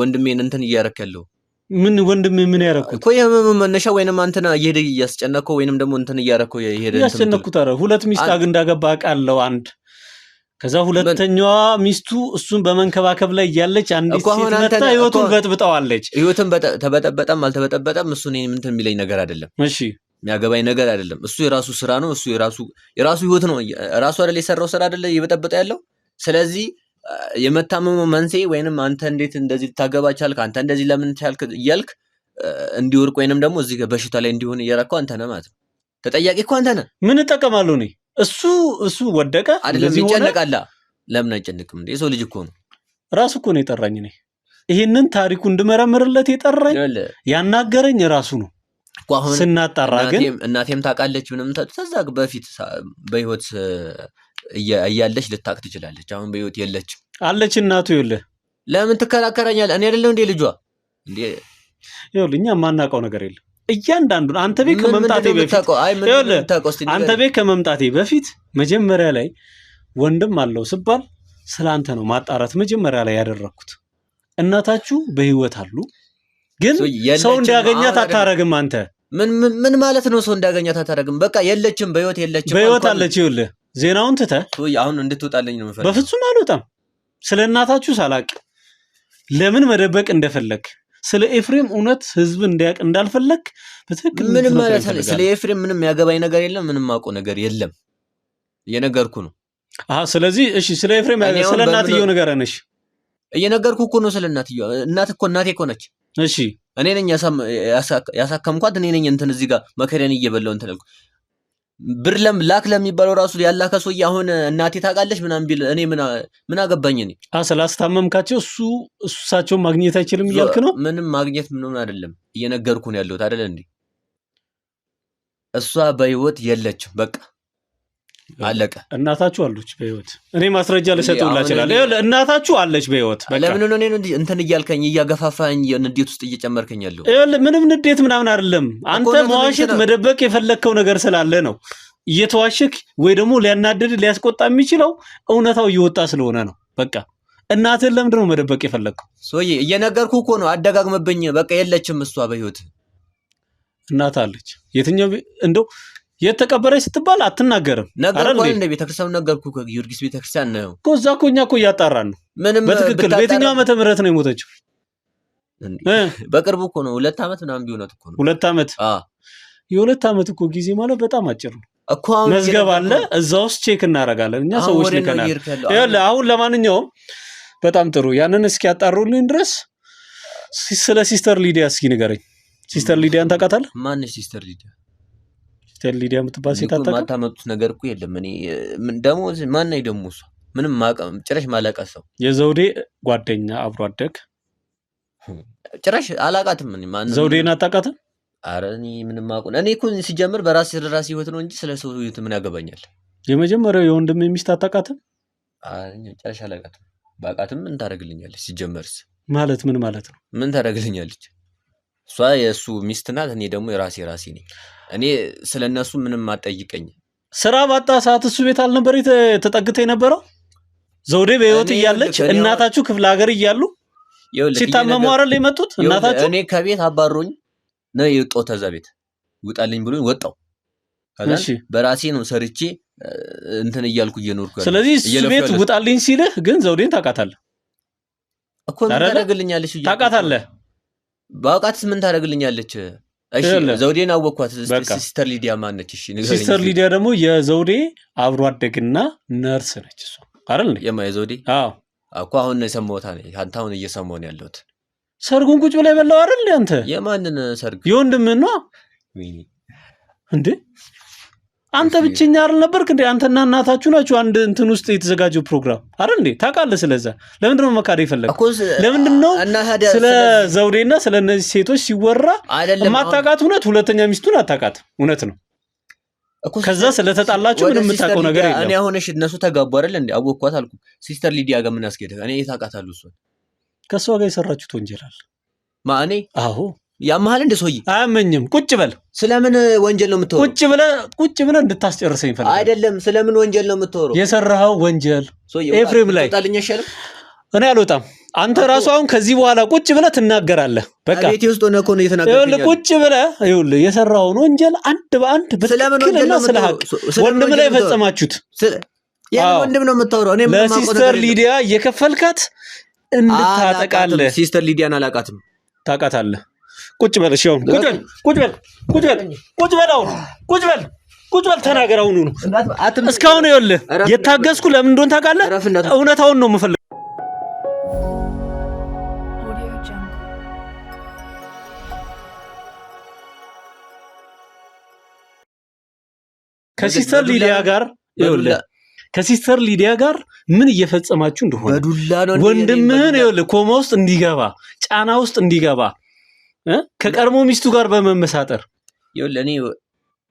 ወንድሜን እንትን እያረክ ያለው ምን ወንድሜ ምን ያረኩት እኮ የህመም መነሻ ወይንም አንተና እየሄደ እያስጨነቀው ወይንም ደግሞ እንትን እያረከው የሄደ እያስጨነኩት አረ ሁለት ሚስት እንዳገባ አውቃለሁ። አንድ ከዛ ሁለተኛዋ ሚስቱ እሱን በመንከባከብ ላይ ያለች አንዲት ሴት መጣ ህይወቱን በጥብጣዋለች። ህይወቱን ተበጠበጠም አልተበጠበጠም እሱ እኔ ምን የሚለኝ ነገር አይደለም። እሺ የሚያገባኝ ነገር አይደለም። እሱ የራሱ ስራ ነው። እሱ የራሱ ህይወት ነው። ራሱ አይደል የሰራው ስራ አይደል እየበጠበጠ ያለው። ስለዚህ የመታመሙ መንስኤ ወይንም አንተ እንዴት እንደዚህ ልታገባ ቻልክ፣ አንተ እንደዚህ ለምን ቻልክ እያልክ እንዲወርቅ ወይንም ደግሞ እዚህ በሽታ ላይ እንዲሆን እየረከው አንተ ነህ ማለት ነው። ተጠያቂ እኮ አንተ ነህ። ምን እጠቀማለሁ እኔ? እሱ ወደቀ አይደለም ይጨነቃል። ለምን አይጨነቅም እንዴ? የሰው ልጅ እኮ ነው። ራሱ እኮ ነው የጠራኝ። እኔ ይሄንን ታሪኩ እንድመረምርለት የጠራኝ ያናገረኝ ራሱ ነው። ስናጣራ ግን እናቴም ታውቃለች። ምንም ተዛ በፊት በህይወት እያለች ልታቅ ትችላለች። አሁን በህይወት የለችም። አለች እናቱ። ይኸውልህ ለምን ትከራከራኛለህ? እኔ አይደለሁ እንዴ ልጇ እንዴ? ይኸውልህ እኛ የማናውቀው ነገር የለም። እያንዳንዱን አንተ ቤት ከመምጣቴ በፊት መጀመሪያ ላይ ወንድም አለው ስባል ስላንተ ነው ማጣራት መጀመሪያ ላይ ያደረኩት። እናታችሁ በህይወት አሉ፣ ግን ሰው እንዲያገኛት አታረግም። አንተ ምን ማለት ነው? ሰው እንዲያገኛት አታረግም? በቃ የለችም፣ በህይወት የለችም። በህይወት አለች። ይኸውልህ ዜናውን ትተህ አሁን እንድትወጣልኝ ነው የምፈልገው። በፍጹም አልወጣም። ስለ እናታችሁ ሳላቅ ለምን መደበቅ እንደፈለግ ስለ ኤፍሬም እውነት ህዝብ እንዲያውቅ እንዳልፈለግ በትክክል ምንም ማለት ነው። ስለ ኤፍሬም ምንም ያገባኝ ነገር የለም። ምንም አውቀው ነገር የለም። እየነገርኩ ነው። ስለዚህ እሺ፣ ስለ ኤፍሬም ስለ እናትየው ነገር ነሽ። እየነገርኩ እኮ ነው። ስለ እናትየው እናቴ እኮ ነች። እሺ፣ እኔ ነኝ ያሳከምኳት። እኔ ነኝ እንትን እዚህ ጋር መከረን እየበላው እንትን አልኩ። ብር ላክ ለሚባለው ራሱ ያላከ ሰውዬ አሁን እናቴ ታውቃለች ምናምን ቢል እኔ ምን አገባኝ? እኔ ስላስታመምካቸው እሳቸውን ማግኘት አይችልም እያልክ ነው? ምንም ማግኘት ምንም አይደለም፣ እየነገርኩ ነው ያለሁት አይደል እንዴ? እሷ በህይወት የለችም። በቃ አለቀ። እናታችሁ አለች በህይወት። እኔ ማስረጃ ልሰጥውላ ይችላል። እናታችሁ አለች በህይወት። ለምን ነው እኔ እንትን እያልከኝ እያገፋፋኝ ንዴት ውስጥ እየጨመርከኝ ያለው? ምንም ንዴት ምናምን አይደለም። አንተ መዋሸት መደበቅ የፈለግከው ነገር ስላለ ነው እየተዋሸክ፣ ወይ ደግሞ ሊያናድድ ሊያስቆጣ የሚችለው እውነታው እየወጣ ስለሆነ ነው። በቃ እናትህን ለምንድን ነው መደበቅ የፈለግከው? ሶዬ እየነገርኩ እኮ ነው። አደጋግመብኝ። በቃ የለችም እሷ በህይወት። እናት አለች። የትኛው እንደው የተቀበረች ስትባል አትናገርም። ነገርኩ እንደ ቤተክርስቲያን ነገርኩ። ጊዮርጊስ ቤተክርስቲያን ነው እኮ እዛ እኮ እኛ እኮ እያጣራን ነው። በትክክል በየትኛው ዓመተ ምህረት ነው የሞተችው? በቅርቡ እኮ ነው። 2 ዓመት ምናምን ቢሆናት እኮ ነው። 2 ዓመት? የ2 ዓመት እኮ ጊዜ ማለት በጣም አጭር ነው እኮ። አሁን መዝገብ አለ እዛ ውስጥ ቼክ እናደርጋለን እኛ ሰዎች ልከናል። ይኸውልህ አሁን ለማንኛውም በጣም ጥሩ። ያንን እስኪ ያጣሩልኝ ድረስ ስለ ሲስተር ሊዲያ እስኪ ንገረኝ። ሲስተር ሊዲያን ታውቃታለህ? ማነች ሲስተር ሊዲያ? ሲስተር ሊዲያ የምትባል ሴት አታውቅም? ማታመጡት ነገር እኮ የለም። እኔ ደግሞ ማን ነው ደግሞ እሷ? ምንም ጭራሽ ማላውቃት ሰው። የዘውዴ ጓደኛ አብሮ አደግ ጭራሽ አላውቃትም። እኔ ማን ዘውዴን አታውቃትም? ኧረ እኔ ምንም አውቁ። እኔ እኮ ሲጀምር በራሴ ህይወት ነው እንጂ ስለ ሰው ህይወት ምን ያገባኛል? የመጀመሪያው የወንድም ሚስት አታውቃትም? ጭራሽ አላውቃትም። ባውቃትም ምን ታደርግልኛለች? ሲጀመርስ ማለት ምን ማለት ነው? ምን ታደርግልኛለች? እሷ የእሱ ሚስት ናት። እኔ ደግሞ የራሴ ነኝ። እኔ ስለነሱ ምንም አጠይቀኝ። ስራ ባጣ ሰዓት እሱ ቤት አልነበር ተጠግተ የነበረው? ዘውዴ በህይወት እያለች እናታችሁ ክፍለ ሀገር እያሉ ሲታመሙ አይደል የመጡት እናታችሁ? እኔ ከቤት አባሮኝ ነው የወጣው። ተዛ ቤት ውጣልኝ ብሎኝ ወጣው። ከዛ በራሴ ነው ሰርቼ እንትን እያልኩ እየኖርኩ ያለው። ስለዚህ እሱ ቤት ውጣልኝ ሲልህ ግን ዘውዴን ታውቃታለህ እኮ። ምን ታደርግልኛለች? ታውቃታለህ? ባውቃትስ ምን ታደርግልኛለች? እሺ ዘውዴን አወኳት። ሲስተር ሊዲያ ማነች? እሺ ንገረኝ። ሲስተር ሊዲያ ደግሞ የዘውዴ አብሮ አደግና ነርስ ነች። እሷ አይደል እንዴ? የማይዘውዲ አዎ እኮ አሁን ነው የሰማሁት። አንተ አሁን እየሰማሁ ነው ያለሁት። ሰርጉን ቁጭ ብላ የበላው አይደል አንተ? የማንን ሰርግ? የወንድምህን ነው እንዴ? አንተ ብቸኛ አይደል ነበርክ እንዴ? አንተና እናታችሁ ናችሁ አንድ እንትን ውስጥ የተዘጋጀው ፕሮግራም አይደል እንዴ? ታውቃለህ። ስለዛ ለምንድን ነው መካድ የፈለግከው? ለምንድን ነው ስለ ዘውዴና ስለ እነዚህ ሴቶች ሲወራ ማታውቃት? እውነት ሁለተኛ ሚስቱን አታውቃት? እውነት ነው። ከዛ ስለተጣላችሁ ምንም የምታውቀው ነገር የለም። እኔ አሁን እሺ እነሱ ተጋቡ አይደል እንዴ? አወቅኳት አልኩ። ሲስተር ሊዲያ ጋር ምን አስኬደህ? እኔ ታውቃታለሁ። እሷን ከሷ ጋር የሰራችሁት ወንጀል አለ ማኔ? አዎ ያመሃል እንደ ሰውዬ አያመኝም። ቁጭ በል። ስለምን ወንጀል ነው የምትወረው? ቁጭ ብለህ እንድታስጨርሰኝ ፈልጋለሁ። አይደለም ስለምን ወንጀል ነው የምትወረው? የሰራኸው ወንጀል ኤፍሬም ላይ እኔ አልወጣም። አንተ ራሱ አሁን ከዚህ በኋላ ቁጭ ብለህ ትናገራለህ። በቃ ቤቴ ውስጥ ሆነ እኮ ነው እየተናገርኩኝ ያለው። ቁጭ ብለህ ይኸውልህ የሰራኸውን ወንጀል አንድ በአንድ በትክክልና ስለ ሀቅ ወንድም ላይ የፈጸማችሁት ወንድም ነው የምታወራው። እኔ ለሲስተር ሊዲያ እየከፈልካት እንድታጠቃለህ። ሲስተር ሊዲያን አላውቃትም። ታውቃታለህ። ቁጭ በል። እሺ አሁን ቁጭ በል ተናገር። አሁን ነው እስካሁን ይኸውልህ የታገስኩ ለምን እንደሆነ ታውቃለህ? እውነታውን ነው የምፈልገው። ከሲስተር ሊዲያ ጋር ምን እየፈጸማችሁ እንደሆነ ወንድምህን ይኸውልህ ኮማ ውስጥ እንዲገባ ጫና ውስጥ እንዲገባ ከቀድሞ ሚስቱ ጋር በመመሳጠር ይኸውልህ እኔ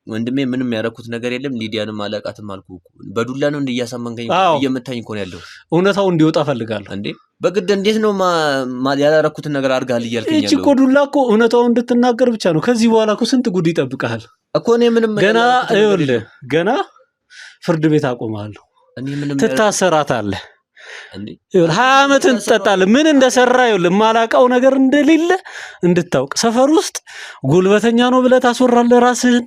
ወንድሜ ምንም ያደረኩት ነገር የለም። ሊዲያንም አላውቃትም አልኩህ እኮ። በዱላ ነው እያሳመንከኝ እየመታኝ እኮ ነው ያለው። እውነታው እንዲወጣ ፈልጋለሁ። እንዴ በግድ እንዴት ነው ያላረኩትን ነገር አድርጋል እያልከኝ ያለው? እኮ ዱላ እኮ እውነታው እንድትናገር ብቻ ነው። ከዚህ በኋላ እኮ ስንት ጉድ ይጠብቃል እኮ። እኔ ምንም ገና ይኸውልህ ገና ፍርድ ቤት አቆማለሁ። ትታሰራታለህ። 20 ዓመትን ትጠጣለህ። ምን እንደሰራ ይኸውልህ የማላውቀው ነገር እንደሌለ እንድታውቅ። ሰፈር ውስጥ ጉልበተኛ ነው ብለህ ታስወራለህ ራስህን።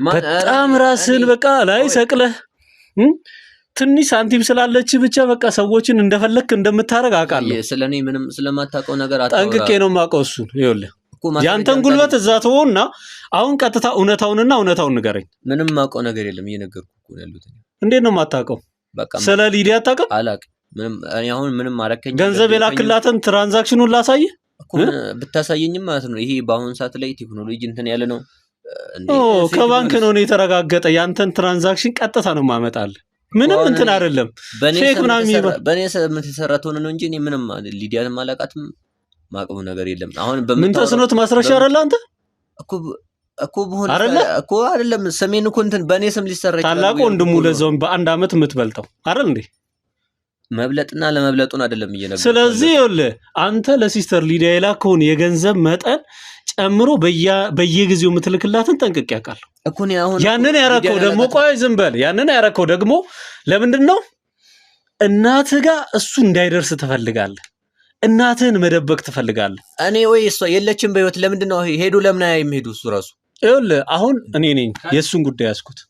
በጣም ራስህን በቃ ላይ ሰቅለህ ትንሽ ሳንቲም ስላለች ብቻ በቃ ሰዎችን እንደፈለክ እንደምታረግ አውቃለሁ። ስለኔ ምንም ስለማታውቀው ነገር አታውራ። ጠንቅቄ ነው የማውቀው እሱን። ይኸውልህ ያንተን ጉልበት እዛ ተወውና አሁን ቀጥታ እውነታውን ንገረኝ። ምንም የማውቀው ነገር የለም። እየነገርኩህ እኮ ነው ያሉት። እንዴት ነው የማታውቀው? በቃ ስለ ሊዲያ አታውቅም? አላውቅም። ምንም እኔ አሁን ምንም አረከኝ። ገንዘብ የላክላትን ትራንዛክሽኑን ላሳይህ እኮ ብታሳየኝም ማለት ነው። ይሄ በአሁን ሰዓት ላይ ቴክኖሎጂ እንትን ያለ ነው። ከባንክ ነው የተረጋገጠ። ያንተን ትራንዛክሽን ቀጥታ ነው ማመጣልህ። ምንም እንትን አይደለም። ፌክ ምናምን ይባል በኔ ሰም ተሰራተ ሆነ ነው እንጂ እኔ ምንም ሊዲያንም አላውቃትም። ማቀሙ ነገር የለም። አሁን ምን ተስኖት ማስረሻ አይደል አንተ እኮ በሆነ እኮ አይደለም። ሰሜን እኮ እንትን በኔ ስም ሊሰራ ይችላል። ታላቁ ወንድሙ ለዛውም በአንድ አመት የምትበልጠው አይደል እንዴ? መብለጥና ለመብለጡን አይደለም እየነገርኩህ። ስለዚህ ይኸውልህ አንተ ለሲስተር ሊዲያ የላከውን የገንዘብ መጠን ጨምሮ በየጊዜው የምትልክላትን ጠንቅቄ ያውቃለሁ እኮ ነው። አሁን ያንን ያረከው ደግሞ ቆይ ዝም በል። ያንን ያረከው ደግሞ ለምንድን ነው? እናትህ ጋር እሱ እንዳይደርስ ትፈልጋለህ። እናትህን መደበቅ ትፈልጋለህ። እኔ ወይ እሷ የለችም በህይወት። ለምንድን ነው ሄዱ? ለምን አይሄዱ? እሱ ራሱ ይኸውልህ አሁን እኔ ነኝ የእሱን ጉዳይ ያዝኩት።